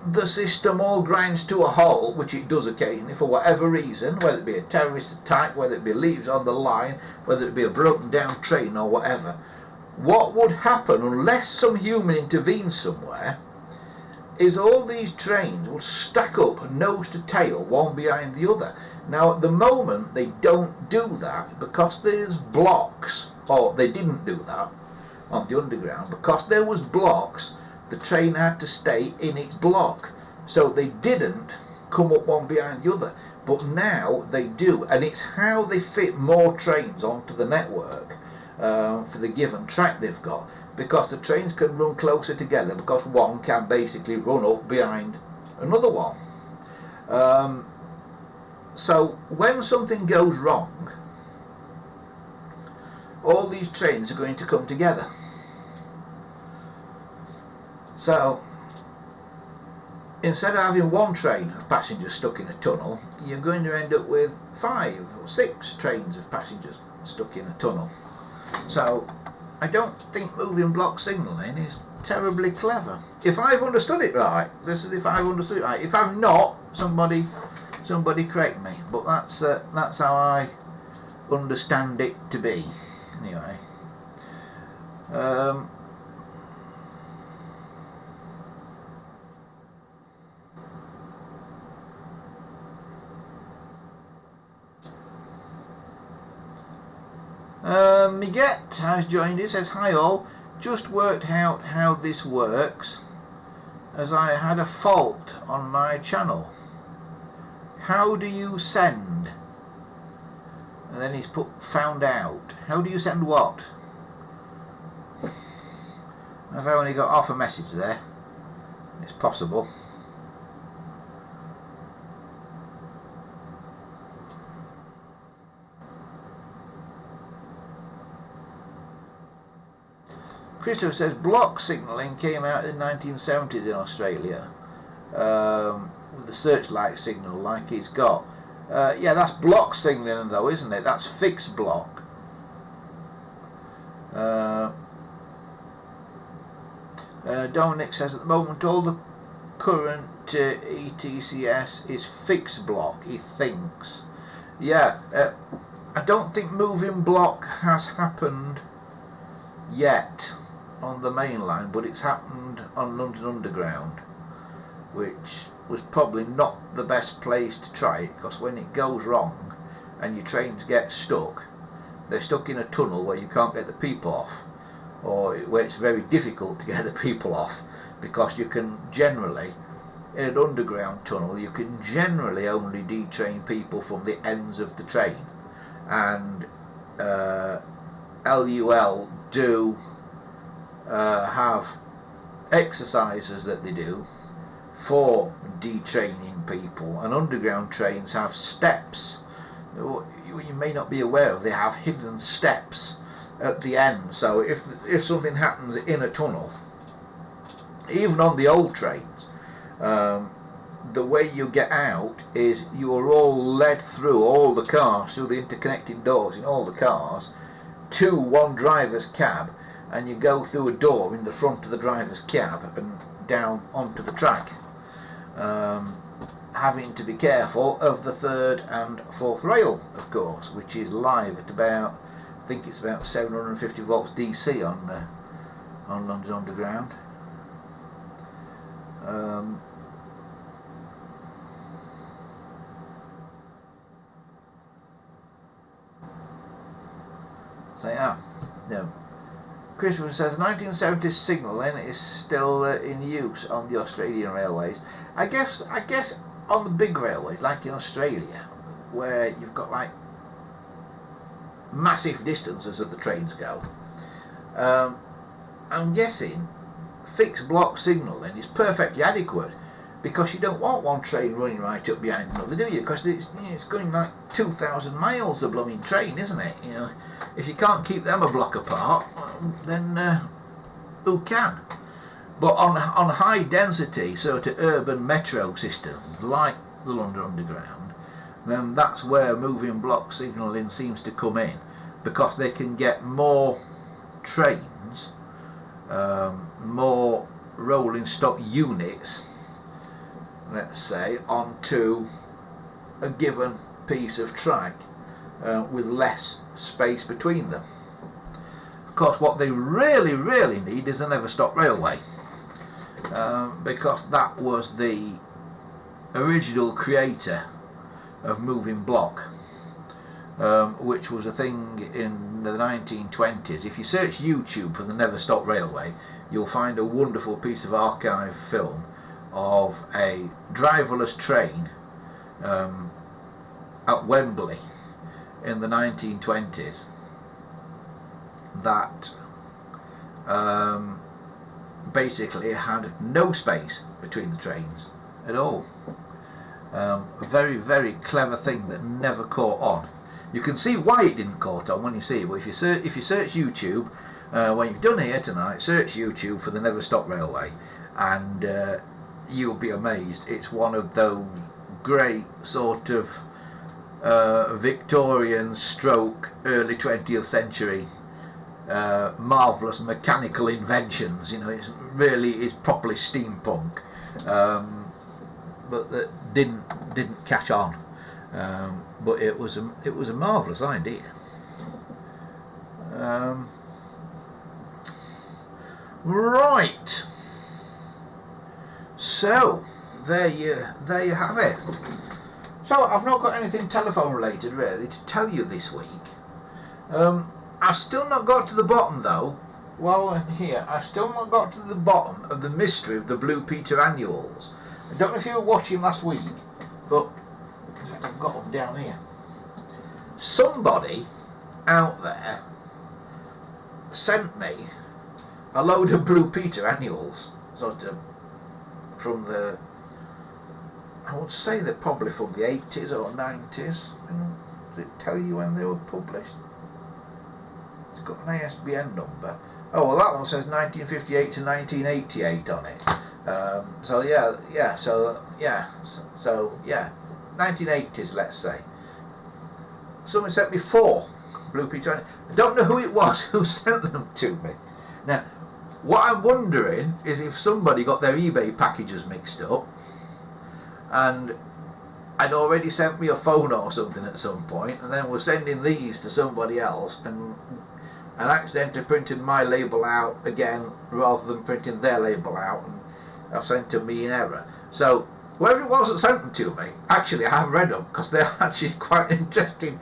the system all grinds to a halt, which it does occasionally for whatever reason, whether it be a terrorist attack, whether it be leaves on the line, whether it be a broken down train or whatever, what would happen unless some human intervenes somewhere is all these trains will stack up nose to tail, one behind the other. Now at the moment they don't do that because there's blocks, or they didn't do that on the underground because there was blocks. The train had to stay in its block, so they didn't come up one behind the other. But now they do, and it's how they fit more trains onto the network for the given track they've got, because the trains can run closer together because one can basically run up behind another one. So when something goes wrong, all these trains are going to come together. So instead of having one train of passengers stuck in a tunnel, you're going to end up with 5 or 6 trains of passengers stuck in a tunnel. So I don't think moving block signalling is terribly clever. If I've understood it right, this is if I've understood it right. If I've not, somebody correct me. But that's how I understand it to be. Anyway. Miget has joined us, says hi all, just worked out how this works as I had a fault on my channel. How do you send? And then he's put found out. How do you send what? I've only got half a message there. It's possible. Christopher says block signalling came out in the 1970s in Australia with the searchlight signal like he's got. Yeah, that's block signalling though, isn't it? That's fixed block. Dominic says at the moment all the current ETCS is fixed block, he thinks. Yeah, I don't think moving block has happened yet on the main line, but it's happened on London Underground, which was probably not the best place to try it, because when it goes wrong and your trains get stuck, they're stuck in a tunnel where you can't get the people off, or where it's very difficult to get the people off, because you can generally, in an underground tunnel, you can generally only detrain people from the ends of the train, and LUL do have exercises that they do for detraining people, and underground trains have steps. You may not be aware of, they have hidden steps at the end, so if something happens in a tunnel, even on the old trains, the way you get out is you are all led through all the cars, through the interconnecting doors in all the cars, to one driver's cab, and you go through a door in the front of the driver's cab and down onto the track, having to be careful of the 3rd and 4th rail, of course, which is live at about, I think it's about 750 volts DC on London Underground. So yeah. Christopher says 1970s signalling is still in use on the Australian railways. I guess on the big railways, like in Australia, where you've got like massive distances that the trains go. I'm guessing fixed block signalling is perfectly adequate, because you don't want one train running right up behind another, do you? Because it's going like 2,000 miles, the blooming train, isn't it? You know, if you can't keep them a block apart, then who can? But on high density sort of urban metro systems like the London Underground, then that's where moving block signalling seems to come in, because they can get more trains, more rolling stock units, let's say, onto a given piece of track with less space between them. Of course, what they really need is a never stop railway, because that was the original creator of moving block, which was a thing in the 1920s. If you search YouTube for the never stop railway, you'll find a wonderful piece of archive film of a driverless train at Wembley in the 1920s that basically had no space between the trains at all. A very clever thing that never caught on. You can see why it didn't caught on when you see it, but if you search YouTube, when you've done here tonight, search YouTube for the never stop railway, and you'll be amazed. It's one of those great sort of Victorian stroke early 20th century marvellous mechanical inventions. You know, it's really is properly steampunk, but that didn't catch on. But it was a marvellous idea. Right. So there you have it. So I've not got anything telephone related really to tell you this week. I've still not got to the bottom though. While I'm here, I've still not got to the bottom of the mystery of the Blue Peter annuals. I don't know if you were watching last week, but in fact I've got them down here. Somebody out there sent me a load of Blue Peter annuals, sort of from the, I would say they're probably from the 80s or 90s. Does it tell you when they were published? It's got an ISBN number. Oh, well, that one says 1958 to 1988 on it. So yeah, 1980s, let's say. Someone sent me 4 Blue Peter. I don't know who it was who sent them to me. Now, what I'm wondering is if somebody got their eBay packages mixed up and I'd already sent me a phone or something at some point, and then was sending these to somebody else and accidentally printed my label out again rather than printing their label out, and I've sent them me in error. So whoever it was that sent them to me, actually I have read them because they're actually quite interesting.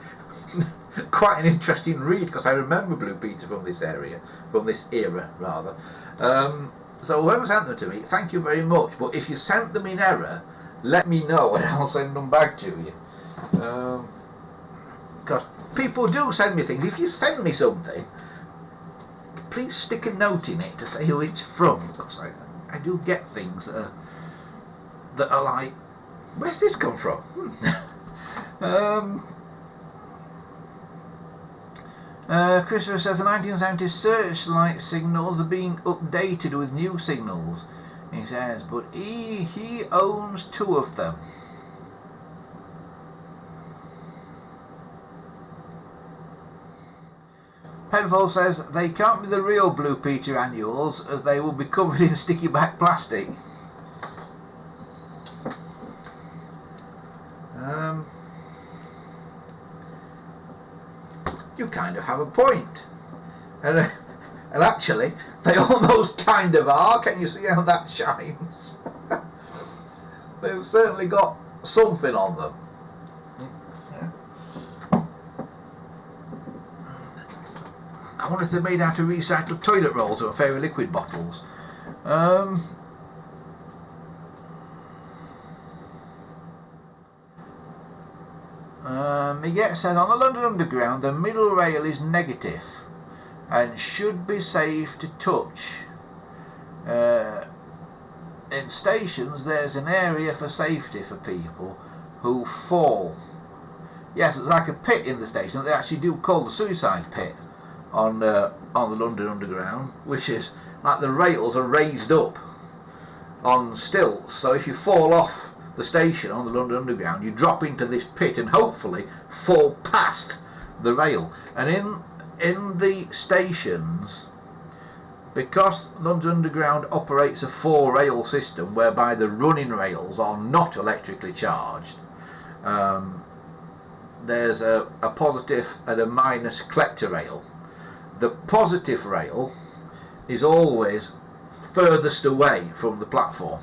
Quite an interesting read, because I remember Blue Peter from this era rather. So whoever sent them to me, thank you very much. But if you sent them in error, let me know and I'll send them back to you. Because people do send me things. If you send me something, please stick a note in it to say who it's from, because I do get things that are like, where's this come from? Christopher says the 1970s searchlight signals are being updated with new signals. He says, but he owns 2 of them. Penfold says they can't be the real Blue Peter annuals as they will be covered in sticky back plastic. You kind of have a point, and actually they almost kind of are. Can you see how that shines? They've certainly got something on them. I wonder if they're made out of recycled toilet rolls or fairy liquid bottles. Miguel says on the London Underground the middle rail is negative and should be safe to touch. In stations there's an area for safety for people who fall. Yes, it's like a pit in the station that they actually do call the suicide pit on the London Underground, which is like the rails are raised up on stilts, so if you fall off the station on the London Underground, you drop into this pit and hopefully fall past the rail. And in the stations, because London Underground operates a 4-rail system whereby the running rails are not electrically charged, there's a positive and a minus collector rail. The positive rail is always furthest away from the platform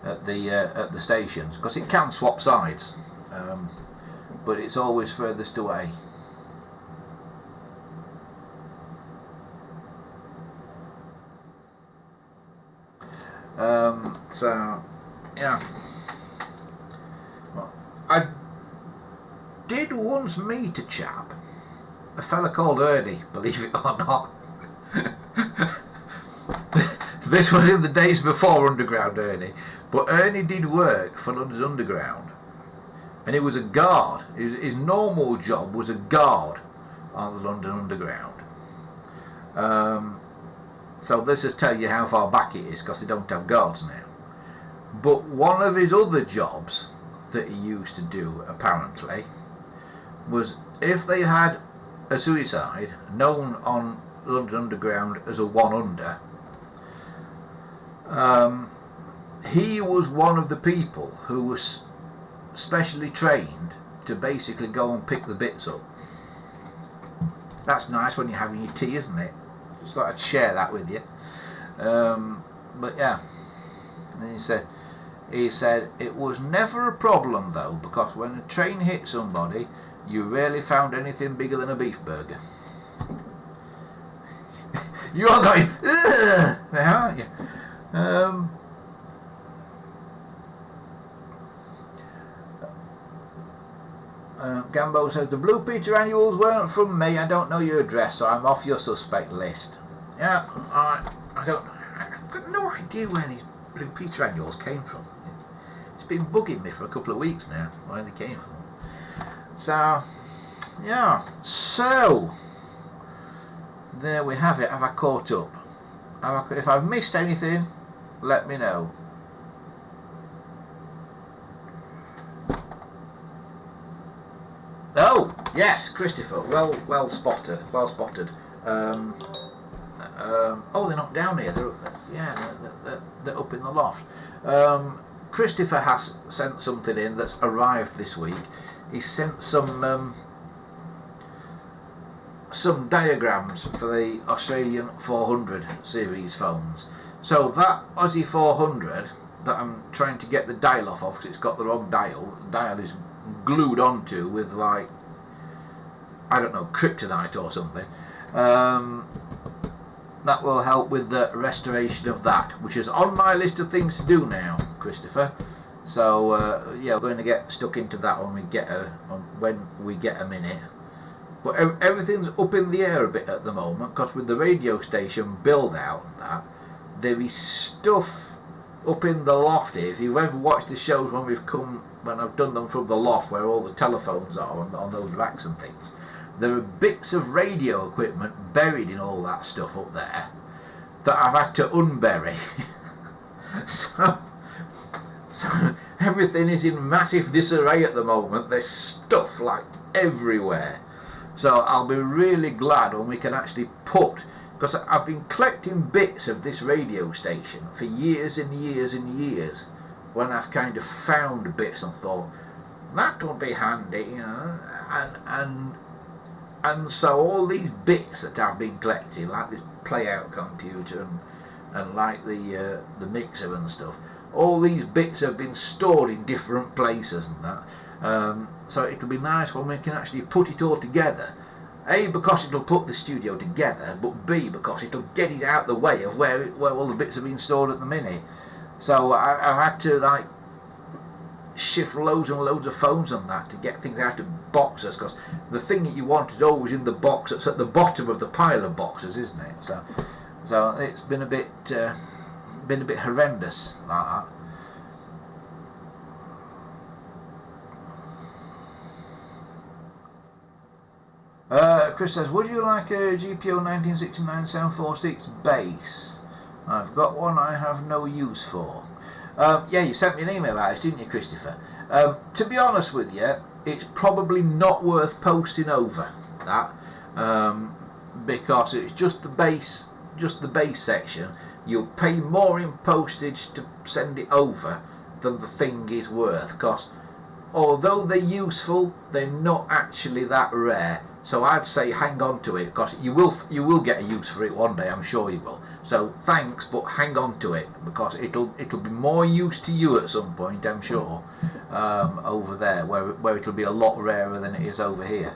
at the stations, because it can swap sides, but it's always furthest away. So yeah, well, I did once meet a chap, a fella called Ernie, believe it or not. This was in the days before Underground Ernie, but Ernie did work for London Underground, and he was a guard. His normal job was a guard on the London Underground. So this is tell you how far back it is, because they don't have guards now. But one of his other jobs that he used to do, apparently, was if they had a suicide known on London Underground as a one under, he was one of the people who was specially trained to basically go and pick the bits up. That's nice when you're having your tea, isn't it? Just thought I'd share that with you. But yeah, and he said it was never a problem though, because when a train hit somebody, you rarely found anything bigger than a beef burger. You're going, ugh, now, aren't you? Gambo says the Blue Peter annuals weren't from me. I don't know your address, so I'm off your suspect list. Yeah, I've got no idea where these Blue Peter annuals came from. It's been bugging me for a couple of weeks now where they came from. So, yeah. So, there we have it. Have I caught up? If I've missed anything, let me know. Oh, yes, Christopher. Well spotted. Well spotted. Oh, they're not down here. They're up in the loft. Christopher has sent something in that's arrived this week. He sent some diagrams for the Australian 400 series phones. So that Aussie 400 that I'm trying to get the dial off of, because it's got the wrong dial. The dial is glued onto with, like, I don't know, kryptonite or something. That will help with the restoration of that, which is on my list of things to do now, Christopher. So yeah, we're going to get stuck into that when we get a minute. But everything's up in the air a bit at the moment, because with the radio station build out and that, there is stuff up in the loft here. If you've ever watched the shows when I've done them from the loft where all the telephones are on those racks and things, there are bits of radio equipment buried in all that stuff up there that I've had to unbury. so everything is in massive disarray at the moment. There's stuff like everywhere. So I'll be really glad when we can actually put, because I've been collecting bits of this radio station for years and years and years, when I've kind of found bits and thought, that'll be handy, you know, and so all these bits that I've been collecting, like this play-out computer and like the mixer and stuff, all these bits have been stored in different places and that. So it'll be nice when we can actually put it all together. A, because it'll put the studio together, but B, because it'll get it out the way of where all the bits have been stored at the minute. So I've had to, like, shift loads and loads of phones on that to get things out of boxes, because the thing that you want is always in the box that's at the bottom of the pile of boxes, isn't it? So it's been a bit horrendous like that. Chris says, would you like a GPO 1969 746 bass? I've got one I have no use for. Yeah, you sent me an email about it, didn't you, Christopher? To be honest with you, it's probably not worth posting over that, because it's just the bass section. You'll pay more in postage to send it over than the thing is worth, because although they're useful, they're not actually that rare. So I'd say hang on to it, because you will get a use for it one day, I'm sure you will. So thanks, but hang on to it, because it'll be more use to you at some point, I'm sure, over there, where it'll be a lot rarer than it is over here.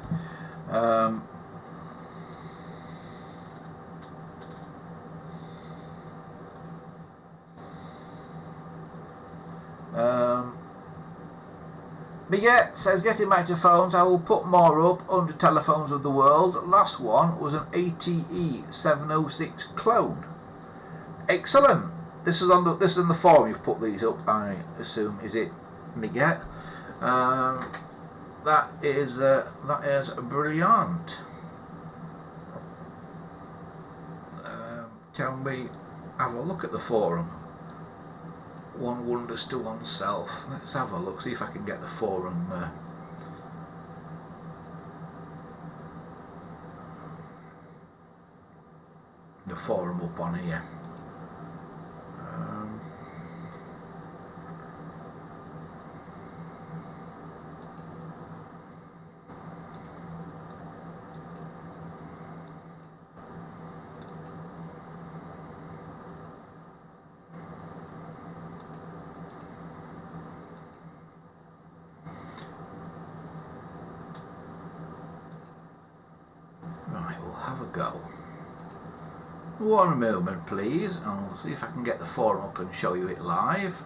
Bigot says, getting back to phones, I will put more up under telephones of the world. Last one was an ATE706 clone. Excellent. This is on the forum you've put these up, I assume, is it, Bigot? That is brilliant. Can we have a look at the forum? one wonders to oneself. Let's have a look, see if I can get the forum up on here. Right, we'll have a go. One moment please, I'll see if I can get the forum up and show you it live.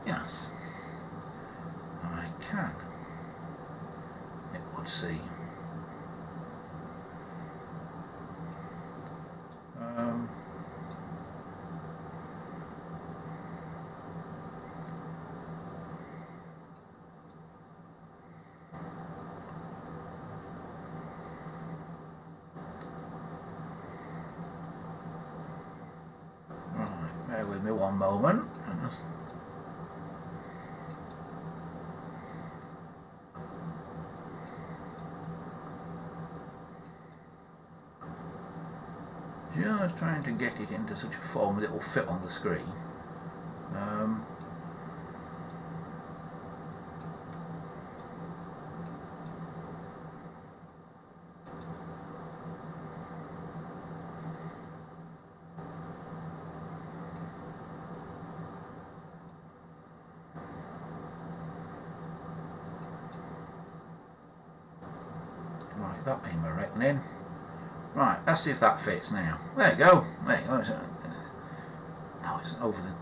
Yes, I can. It would seem. Right, bear with me one moment. Just trying to get it into such a form that it will fit on the screen. Right, that ain't my reckoning. Right, let's see if that fits now. There you go. There you go. No, it's over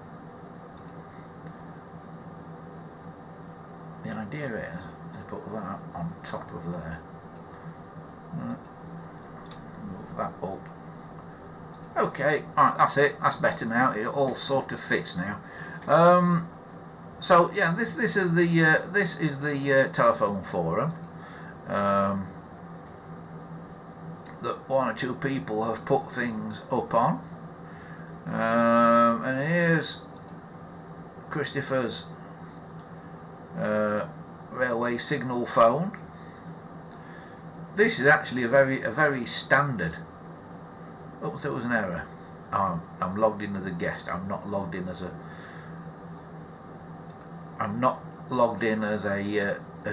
the idea is to put that on top of there. Right. Move that up. Okay, alright, that's it. That's better now. It all sort of fits now. So yeah, this is the telephone forum. That one or two people have put things up on, and here's Christopher's railway signal phone. This is actually a very standard. Oops, there was an error. I'm logged in as a guest. I'm not logged in as a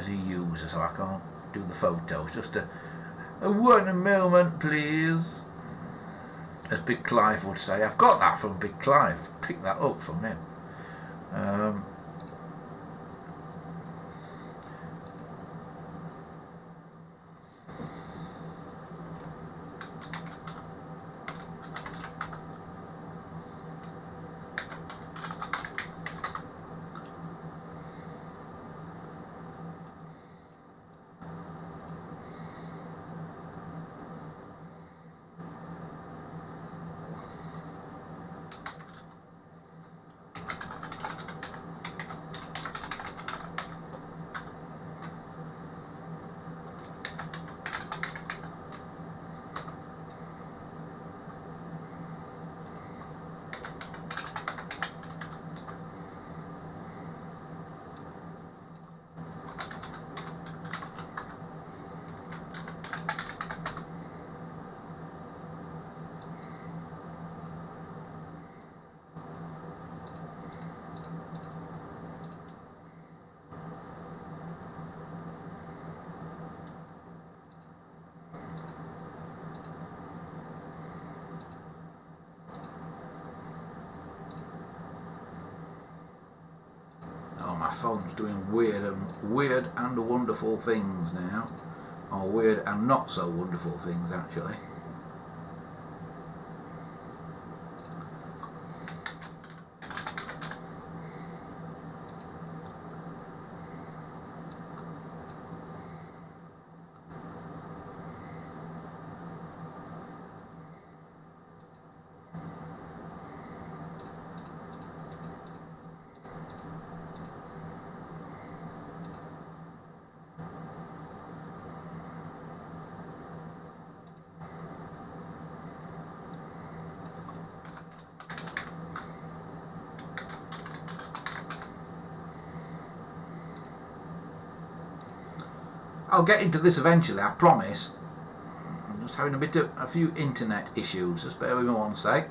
user, so I can't do the photos. Just a one moment please, as Big Clive would say. I've got that from Big Clive, picked that up from him. phone's doing weird and wonderful things now, or weird and not so wonderful things actually. I'll get into this eventually, I promise. I'm just having a few internet issues. Just bear with me one sec.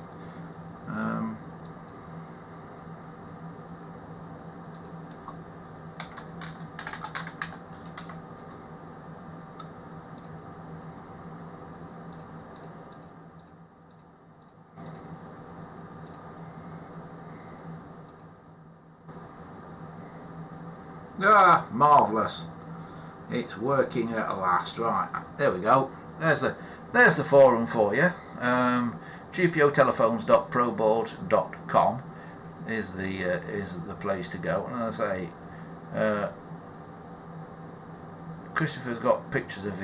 Marvellous. It's working at last. Right, there we go. There's the forum for you. gpotelephones.proboards.com is the place to go. And as I say, Christopher's got pictures of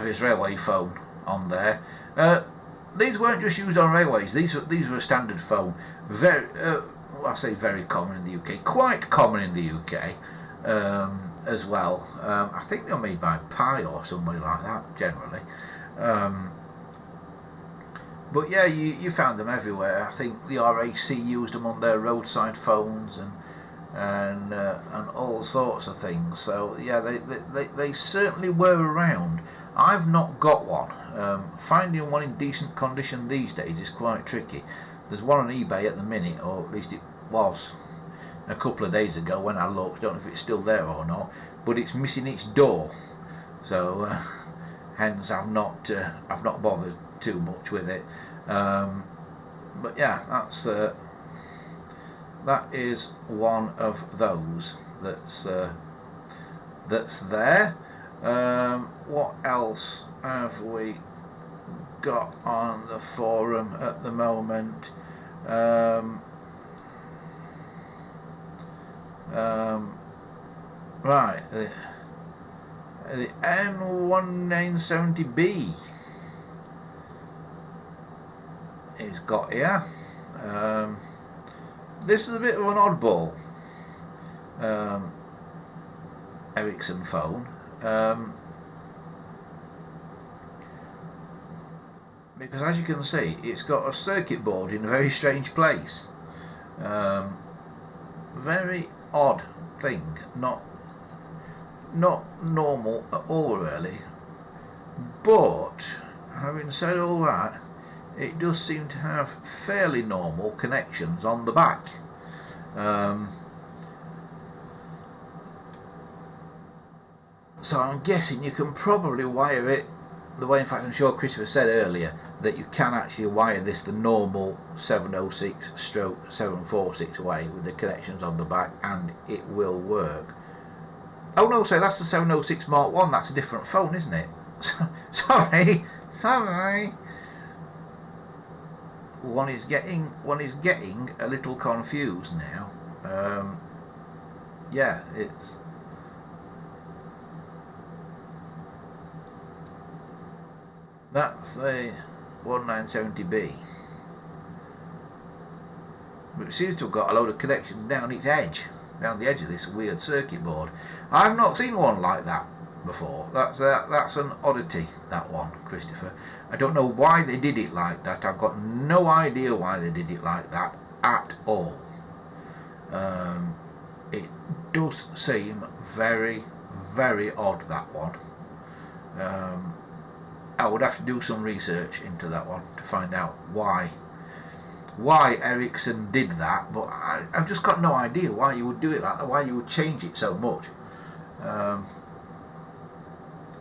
his railway phone on there. These weren't just used on railways. These were a standard phone. I say very common in the UK, quite common in the UK as well. I think they're made by Pi or somebody like that generally. But yeah, you found them everywhere. I think the RAC used them on their roadside phones and all sorts of things. So yeah, they certainly were around. I've not got one. Finding one in decent condition these days is quite tricky. There's one on eBay at the minute, or at least it was a couple of days ago when I looked. Don't know if it's still there or not, but it's missing its door. So hence I've not bothered too much with it. But yeah, that is one of those that's there. What else have we got on the forum at the moment? Right, the N1970B is got here. This is a bit of an oddball Ericsson phone. Because as you can see, it's got a circuit board in a very strange place. Very odd thing, not normal at all really. But having said all that, it does seem to have fairly normal connections on the back. So I'm guessing you can probably wire it the way, in fact I'm sure Christopher said earlier that you can actually wire this the normal 706/746 way with the connections on the back, and it will work. Oh no, sorry, that's the 706 Mark 1, that's a different phone, isn't it? Sorry. One is getting a little confused now. Yeah, that's the 1970B, but it seems to have got a load of connections down the edge of this weird circuit board. I've not seen one like that before. That's an oddity, that one, Christopher. I don't know why they did it like that. I've got no idea why they did it like that at all. It does seem very, very odd, that one. I would have to do some research into that one to find out why Ericsson did that, but I've just got no idea why you would do it like that, why you would change it so much.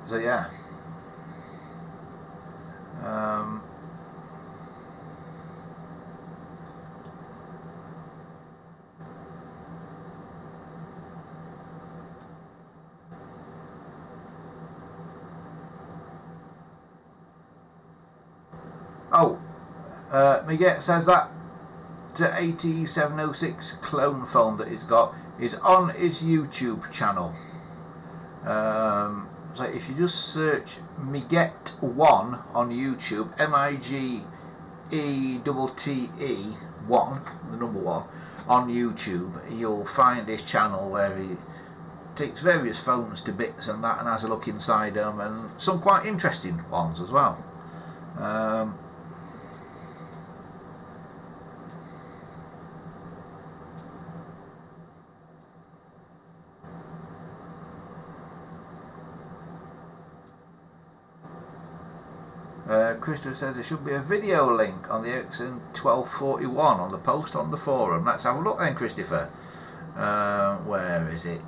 So yeah. Oh, Miguel says that S10E05 clone phone that he's got is on his YouTube channel. So if you just search Miget1 on YouTube, MIGETTE1, the number 1, on YouTube, you'll find his channel where he takes various phones to bits and that, and has a look inside them, and some quite interesting ones as well. Christopher says there should be a video link on the Ericsson 1241 on the post on the forum. Let's have a look then, Christopher. Where is it?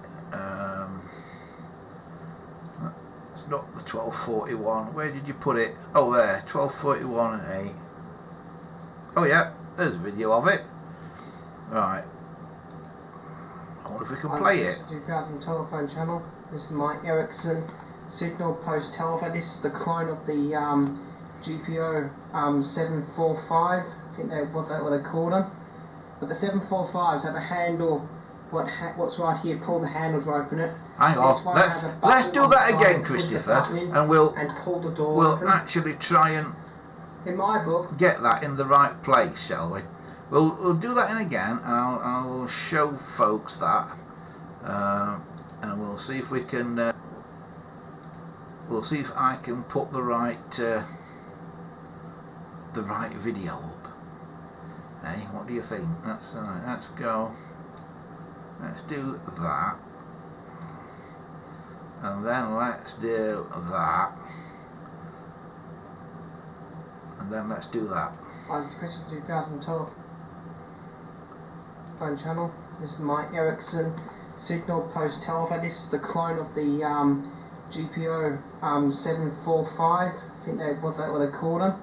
It's not the 1241. Where did you put it? Oh, there, 1241 and 8. Oh yeah, there's a video of it. Right. I wonder if we can play it. 2000 telephone channel. This is my Ericsson signal post telephone. This is the clone of the GPO 745. I think what they called them. But the 745s have a handle. What's right here? Pull the handle to open it. Hang on. Let's do that again, Christopher, and we'll pull the door. We'll open. actually try and in my book get that in the right place, shall we? We'll do that in again, and I'll show folks that, and we'll see if we can. We'll see if I can put the right video up. Hey, what do you think? That's alright. Let's go. Let's do that, and then let's do that, and then let's do that. It's Christopher 2012 phone channel. This is my Ericsson signal post telephone. This is the clone of the GPO 745. I think what they called them.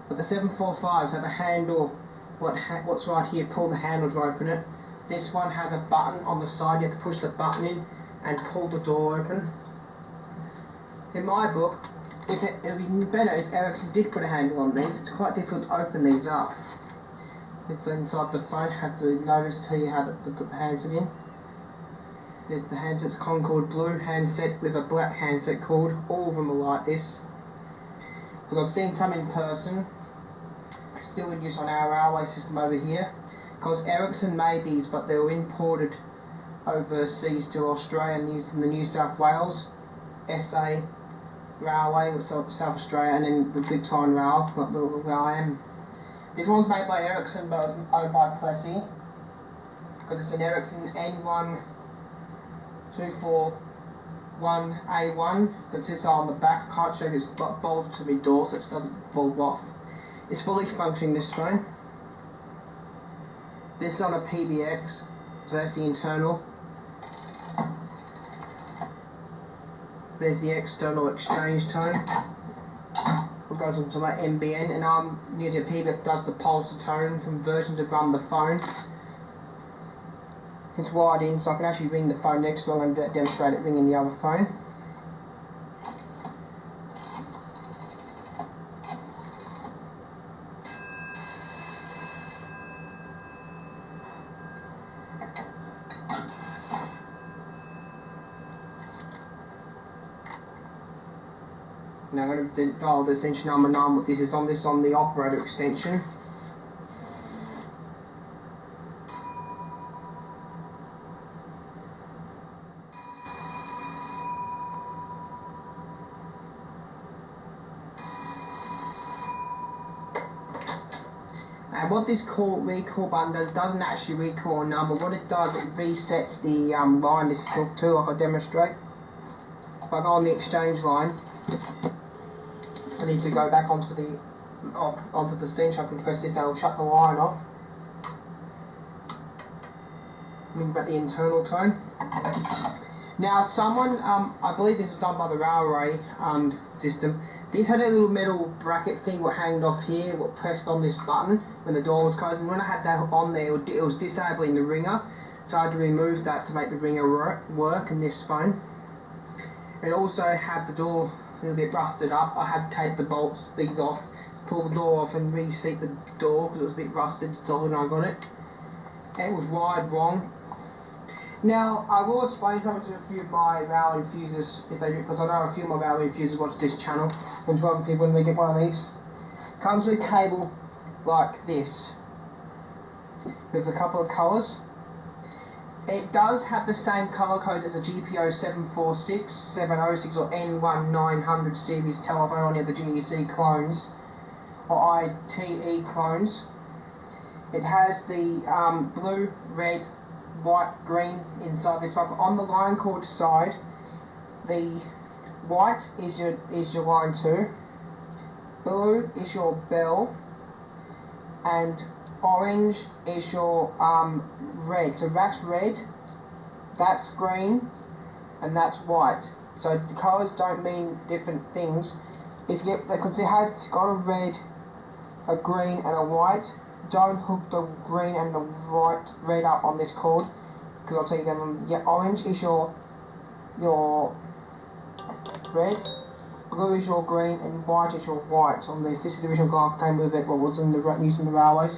But the 745s have a handle. What's right here? Pull the handle to open it. This one has a button on the side. You have to push the button in and pull the door open. In my book, it would be better if Ericsson did put a handle on these. It's quite difficult to open these up. It's inside the phone. Has the notice to tell you how to put the handset in. There's the handset's Concord blue handset with a black handset cord. All of them are like this. Because I've seen some in person, still in use on our railway system over here. Because Ericsson made these, but they were imported overseas to Australia and used in the New South Wales SA Railway, South Australia, and then the Big Tyne Rail, where I am. This one's made by Ericsson, but it's owned by Plessy. Because it's an Ericsson N1241A1. It says on the back. Can't show you, it's bolted to my door, so it doesn't bulb off. It's fully functioning, this phone. This is on a PBX, so that's the internal. There's the external exchange tone. It goes onto my MBN, and I'm using a PBX that does the pulse to tone conversion to run the phone. It's wired in, so I can actually ring the phone next to it and demonstrate it ringing the other phone. Now I'm going to dial the extension number 9, but this is on the operator extension. And what this recall button does, doesn't actually recall a number. What it does, it resets the line this is hooked to, like I demonstrate. If I go on the exchange line, I need to go back onto the extension. I can press this down and shut the line off. Ring back the internal tone. Now someone, I believe this was done by the railway system. These had a little metal bracket thing what hanged off here, what pressed on this button when the door was closed. And when I had that on there, it was disabling the ringer. So I had to remove that to make the ringer work in this phone. It also had the door a little bit rusted up. I had to take the bolts, these off, pull the door off and reseat the door because it was a bit rusted when I got it. And it was wired wrong. Now, I will explain something to a few of my rail infusers, if they do, because I know a few of my rail infusers watch this channel, and to other people when they get one of these. Comes with a cable like this, with a couple of colours. It does have the same colour code as a GPO 746, 706 or N1900 series telephone on the other GEC clones, or ITE clones. It has the blue, red, white, green inside this one. On the line cord side, the white is your line 2, blue is your bell, and orange is your red. So that's red, that's green, and that's white. So the colours don't mean different things. If you because it has got a red, a green, and a white. Don't hook the green and the red up on this cord, because I'll tell you then. Yeah, orange is your red, blue is your green, and white is your white on this. This is the original glass came with it, what was in the used in the railways.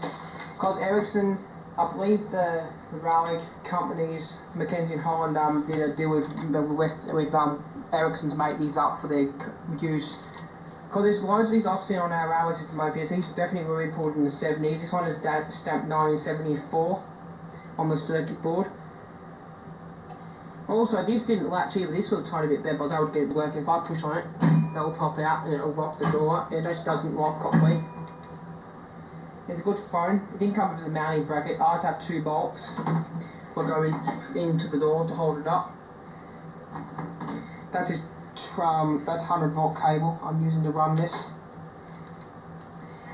Because Ericsson, I believe the railway companies, Mackenzie and Holland, did a deal with Ericsson to make these up for their use. Because there's loads of these I've seen on our railway system over here. These definitely were imported in the 70s. This one is stamped 1974 on the circuit board. Also, this didn't latch either. This was a tiny bit better, but I was able to get it working. If I push on it, that will pop out and it will lock the door up. It just doesn't lock properly. It's a good phone. It didn't come with a mounting bracket. I just have 2 bolts for going into the door to hold it up. That's his. That's 100-volt cable I'm using to run this.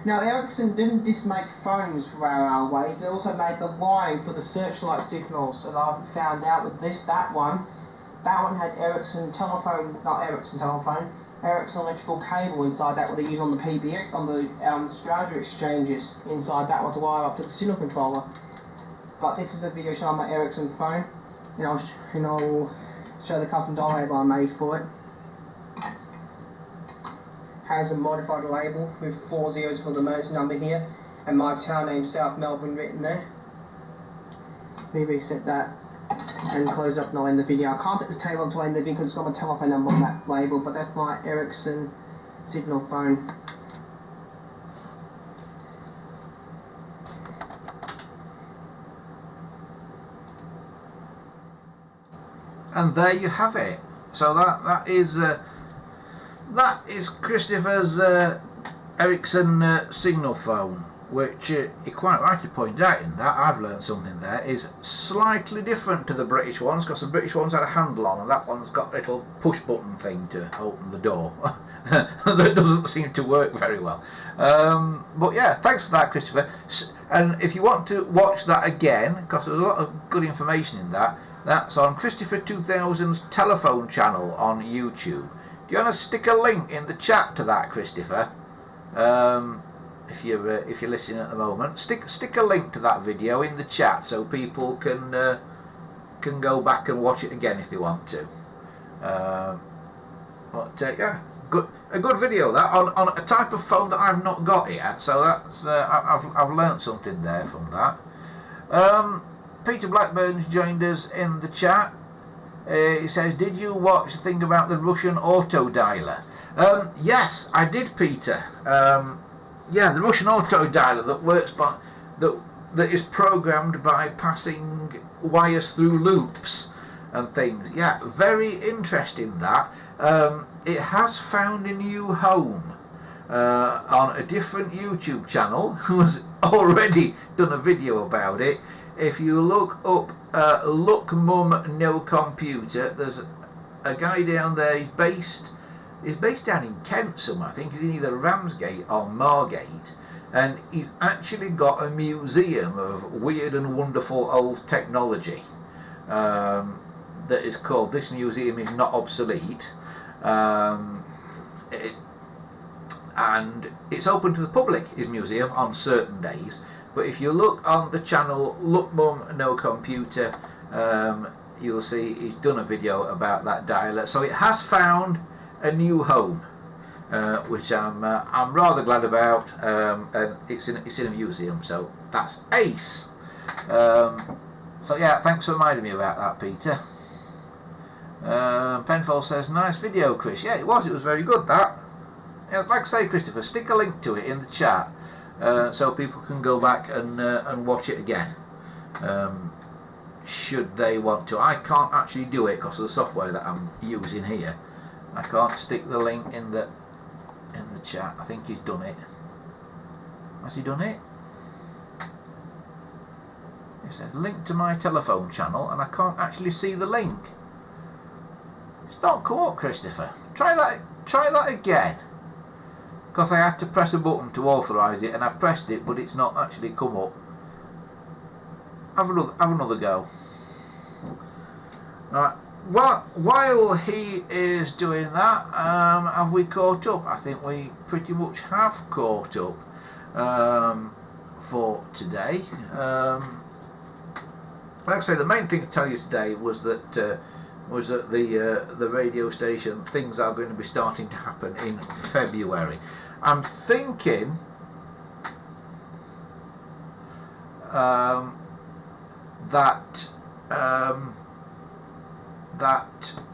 Now, Ericsson didn't just make phones for our railways, they also made the wiring for the searchlight signals. And I found out with that one had Ericsson telephone, not Ericsson telephone, Ericsson electrical cable inside that what they use on the PBX, on the Strata exchanges inside that one to wire up to the signal controller. But this is a video showing my Ericsson phone, and I'll show the custom dial label I made for it. Has a modified label with 4 zeros for the emergency number here, and my town name South Melbourne written there. Let me reset that and close up and I'll end the video. I can't take the table to end the video because it's got my telephone number on that label, but that's my Ericsson signal phone. And there you have it. So that is Christopher's Ericsson signal phone, which he quite rightly pointed out in that, I've learned something there, is slightly different to the British ones, because the British ones had a handle on and that one's got a little push button thing to open the door. That doesn't seem to work very well. But yeah, thanks for that, Christopher. And if you want to watch that again, because there's a lot of good information in that, that's on Christopher 2000's telephone channel on YouTube. Do you want to stick a link in the chat to that, Christopher? If you're listening at the moment, stick a link to that video in the chat so people can go back and watch it again if they want to. Yeah, a good video that on a type of phone that I've not got yet. So that's I've learnt something there from that. Peter Blackburn's joined us in the chat. He says, did you watch the thing about the Russian auto dialer? Yes, I did, Peter. Yeah, the Russian auto dialer that works by that is programmed by passing wires through loops and things. Yeah, very interesting that. It has found a new home on a different YouTube channel who has already done a video about it. If you look up Look Mum No Computer, there's a guy down there. He's based down in Kent somewhere. I think he's in either Ramsgate or Margate, and he's actually got a museum of weird and wonderful old technology that is called This Museum Is Not Obsolete, and it's open to the public, his museum, on certain days. But if you look on the channel Look Mum No Computer, you'll see he's done a video about that dialer. So it has found a new home. which I'm rather glad about, and it's in a museum, so that's ace. So yeah, thanks for reminding me about that, Peter. Penfold says, nice video, Chris. Yeah, it was very good, that. Like I say, Christopher, stick a link to it in the chat so people can go back and watch it again, should they want to. I can't actually do it because of the software that I'm using here. I can't stick the link in the chat. I think he's done it. Has he done it? It says link to my telephone channel, and I can't actually see the link. It's not come up, Christopher. Try that again. Because I had to press a button to authorise it, and I pressed it, but it's not actually come up. Have another go. Right. While he is doing that, have we caught up? I think we pretty much have caught up for today. Like I say, the main thing to tell you today was that the radio station, things are going to be starting to happen in February. I'm thinking that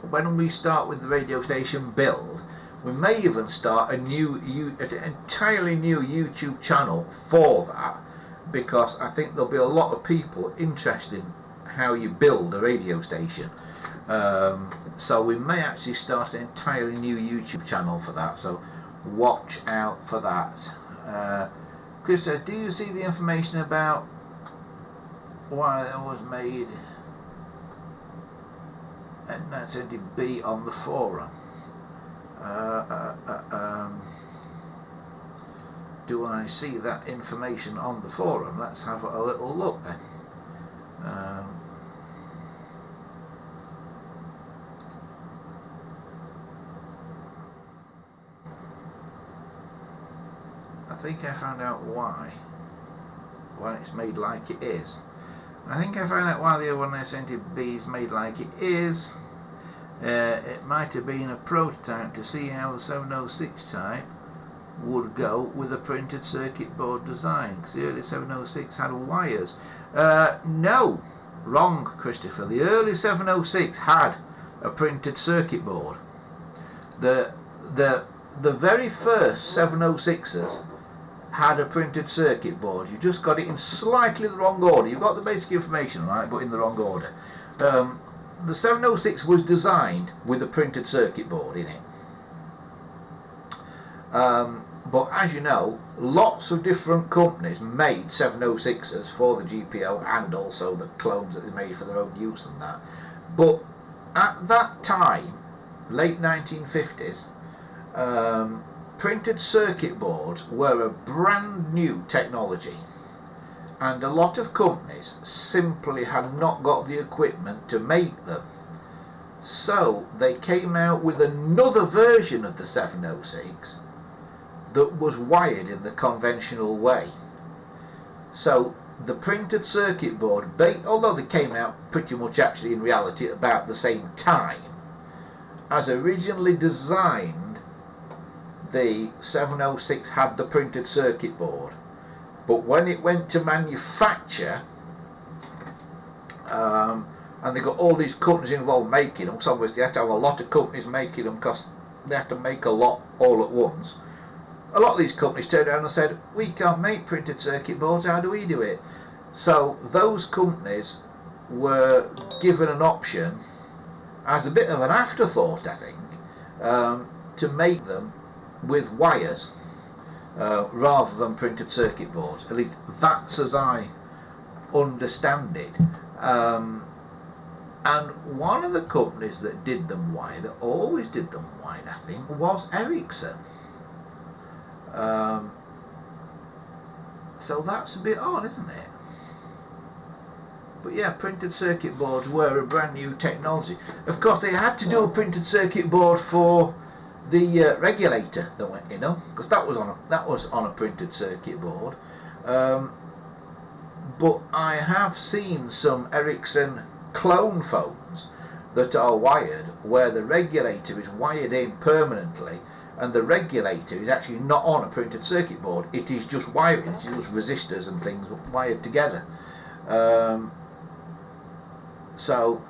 when we start with the radio station build, we may even start an entirely new YouTube channel for that, because I think there'll be a lot of people interested in how you build a radio station. So we may actually start an entirely new YouTube channel for that, so watch out for that. Chris says, do you see the information about why that was made at 970B on the forum? Do I see that information on the forum? Let's have a little look then. I think I found out why it's made like it is. I think I found out why the 970B is made like it is. It might have been a prototype to see how the 706 type would go with a printed circuit board design, because the early 706 had wires. No, wrong, Christopher. The early 706 had a printed circuit board. The very first 706s had a printed circuit board. You just got it in slightly the wrong order. You've got the basic information right, but in the wrong order. The 706 was designed with a printed circuit board in it. But as you know, lots of different companies made 706s for the GPO and also the clones that they made for their own use and that. But at that time, late 1950s, printed circuit boards were a brand new technology, and a lot of companies simply had not got the equipment to make them. So they came out with another version of the 706 that was wired in the conventional way. So the printed circuit board, although they came out pretty much actually in reality at about the same time, as originally designed, the 706 had the printed circuit board. But when it went to manufacture, and they got all these companies involved making them, so obviously they had to have a lot of companies making them because they had to make a lot all at once. A lot of these companies turned around and said, we can't make printed circuit boards, how do we do it? So those companies were given an option, as a bit of an afterthought I think, to make them with wires rather than printed circuit boards. At least that's as I understand it. And one of the companies that did them wired, always did them wired I think, was Ericsson. So that's a bit odd, isn't it? But yeah, printed circuit boards were a brand new technology. Of course they had to do a printed circuit board for the regulator that went in, because that was on a printed circuit board. But I have seen some Ericsson clone phones that are wired, where the regulator is wired in permanently, and the regulator is actually not on a printed circuit board. It is just wiring, it's just resistors and things wired together. So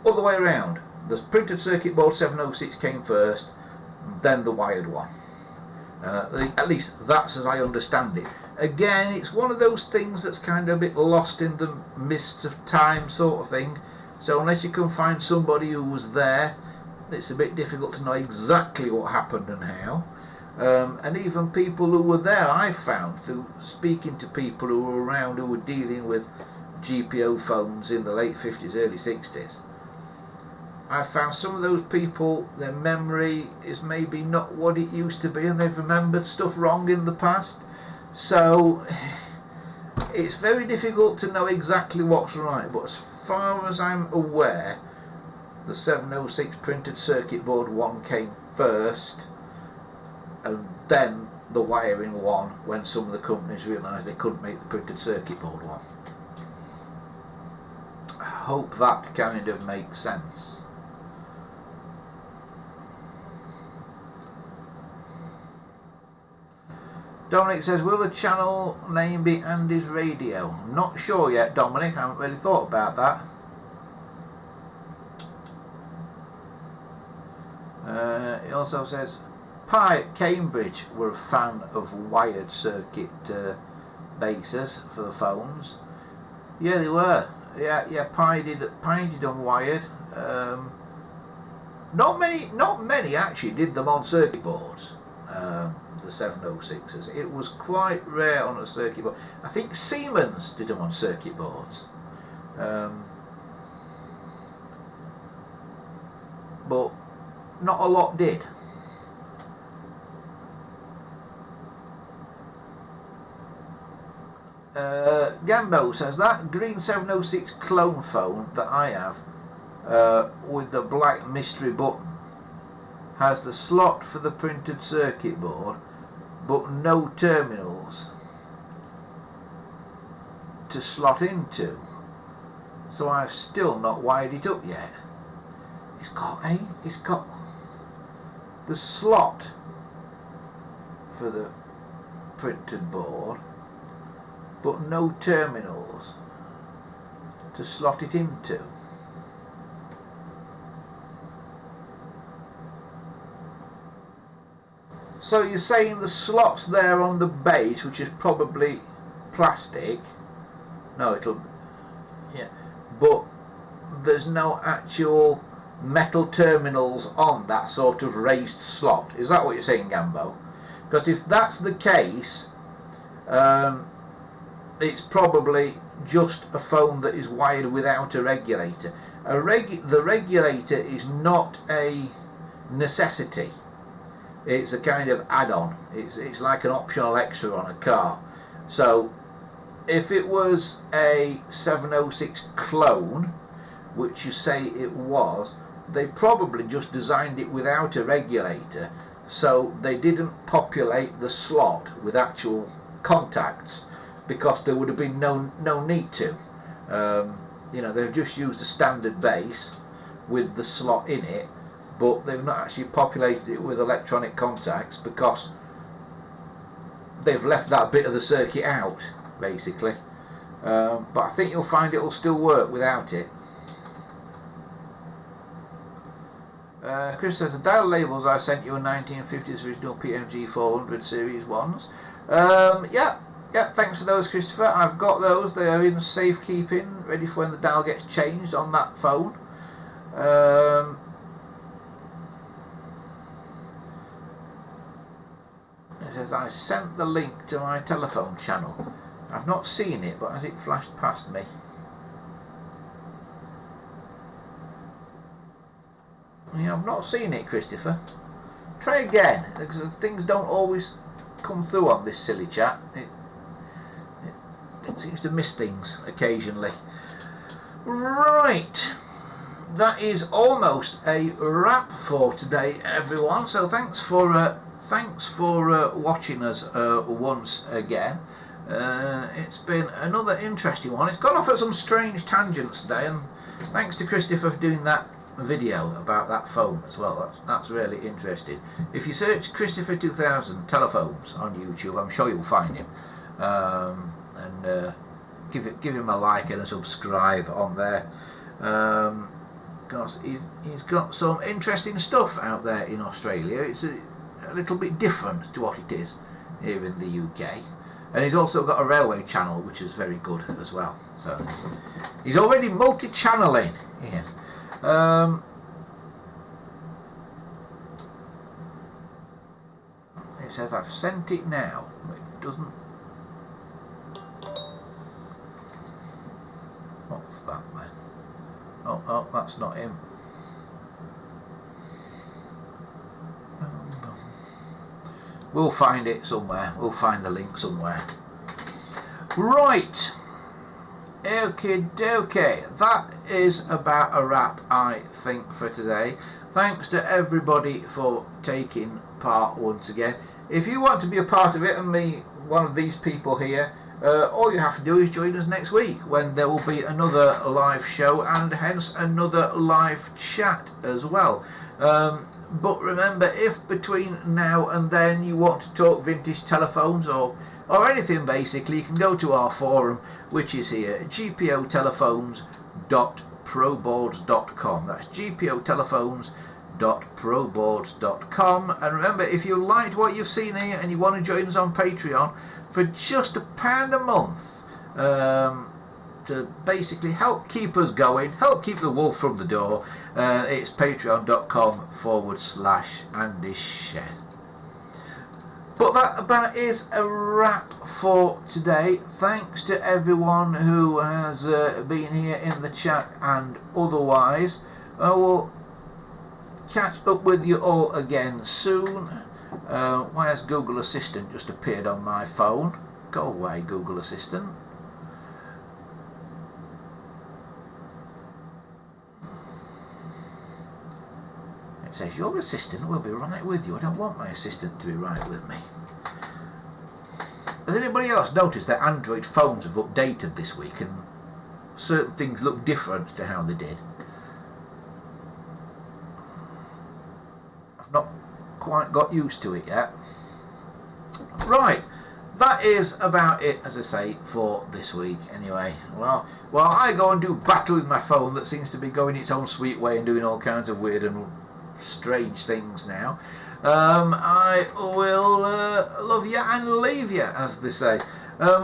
other way around, the printed circuit board 706 came first, then the wired one. At least that's as I understand it. Again, it's one of those things that's kind of a bit lost in the mists of time sort of thing. So unless you can find somebody who was there, it's a bit difficult to know exactly what happened and how. And even people who were there, I found through speaking to people who were around who were dealing with GPO phones in the late 50s, early 60s. I found some of those people, their memory is maybe not what it used to be, and they've remembered stuff wrong in the past. So it's very difficult to know exactly what's right, but as far as I'm aware, the 706 printed circuit board one came first, and then the wiring one, when some of the companies realised they couldn't make the printed circuit board one. I hope that kind of makes sense. Dominic says, will the channel name be Andy's Radio? Not sure yet, Dominic. I haven't really thought about that. He also says, Pi at Cambridge were a fan of wired circuit bases for the phones. Yeah, they were. Yeah. Pi did unwired. Not many actually did them on circuit boards. The 706s. It was quite rare on a circuit board. I think Siemens did them on circuit boards, but not a lot did. Gambo says that green 706 clone phone that I have with the black mystery button has the slot for the printed circuit board but no terminals to slot into, so I've still not wired it up yet. It's got the slot for the printed board but no terminals to slot it into. So you're saying the slot's there on the base, which is probably plastic. No, but there's no actual metal terminals on that sort of raised slot. Is that what you're saying, Gambo? Because if that's the case, it's probably just a phone that is wired without a regulator. The regulator is not a necessity. It's a kind of add-on. It's like an optional extra on a car. So if it was a 706 clone, which you say it was, they probably just designed it without a regulator, so they didn't populate the slot with actual contacts because there would have been no need to. They've just used a standard base with the slot in it, but they've not actually populated it with electronic contacts because they've left that bit of the circuit out, basically. But I think you'll find it'll still work without it. Chris says, the dial labels I sent you are 1950s original PMG 400 series ones. Yeah, thanks for those, Christopher. I've got those. They are in safekeeping, ready for when the dial gets changed on that phone. It says, I sent the link to my telephone channel. I've not seen it, but has it flashed past me? Yeah, I've not seen it, Christopher. Try again, because things don't always come through on this silly chat. It seems to miss things occasionally. Right. That is almost a wrap for today, everyone. So thanks for watching us once again. It's been another interesting one. It's gone off at some strange tangents today, and thanks to Christopher for doing that video about that phone as well. That's really interesting. If you search Christopher 2000 telephones on YouTube, I'm sure you'll find him. And give him a like and a subscribe on there, because he's got some interesting stuff out there in Australia. It's a little bit different to what it is here in the UK. And he's also got a railway channel, which is very good as well. So he's already multi-channeling. Yes. It says I've sent it now. It doesn't. What's that then? Oh, that's not him. We'll find it somewhere. We'll find the link somewhere. Right. Okay, that is about a wrap, I think, for today. Thanks to everybody for taking part once again. If you want to be a part of it and be one of these people here, all you have to do is join us next week, when there will be another live show and hence another live chat as well. But remember, if between now and then you want to talk vintage telephones or anything basically, you can go to our forum, which is here, gpotelephones.proboards.com. That's gpotelephones.proboards.com. And remember, if you liked what you've seen here and you want to join us on Patreon for just £1 a month, to basically help keep us going, help keep the wolf from the door, it's patreon.com/Andy Shed. But that about is a wrap for today. Thanks to everyone who has been here in the chat and otherwise. I will catch up with you all again soon. Why has Google Assistant just appeared on my phone? Go away, Google Assistant. It says your assistant will be right with you. I don't want my assistant to be right with me. Has anybody else noticed that Android phones have updated this week and certain things look different to how they did? I've not quite got used to it yet. Right, that is about it, as I say, for this week anyway. Well, I go and do battle with my phone that seems to be going its own sweet way and doing all kinds of weird and strange things now. I will love you and leave you, as they say.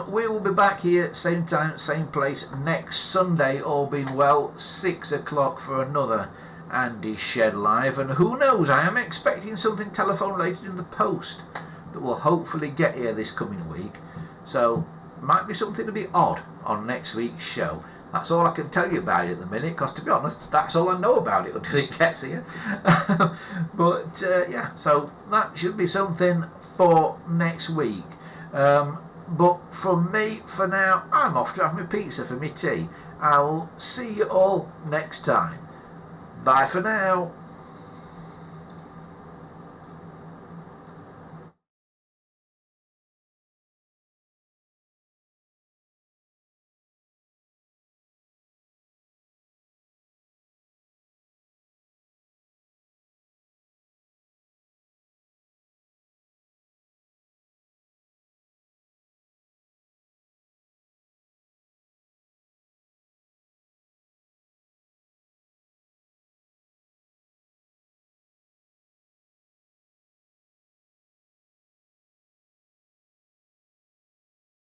We will be back here same time, same place next Sunday, all being well, 6 o'clock for another Andy Shed Live. And who knows, I am expecting something telephone related in the post that will hopefully get here this coming week. So might be something to be odd on next week's show. That's all I can tell you about it at the minute, because to be honest, that's all I know about it until it gets here. But yeah, so that should be something for next week. But from me, for now, I'm off to have my pizza for my tea. I will see you all next time. Bye for now.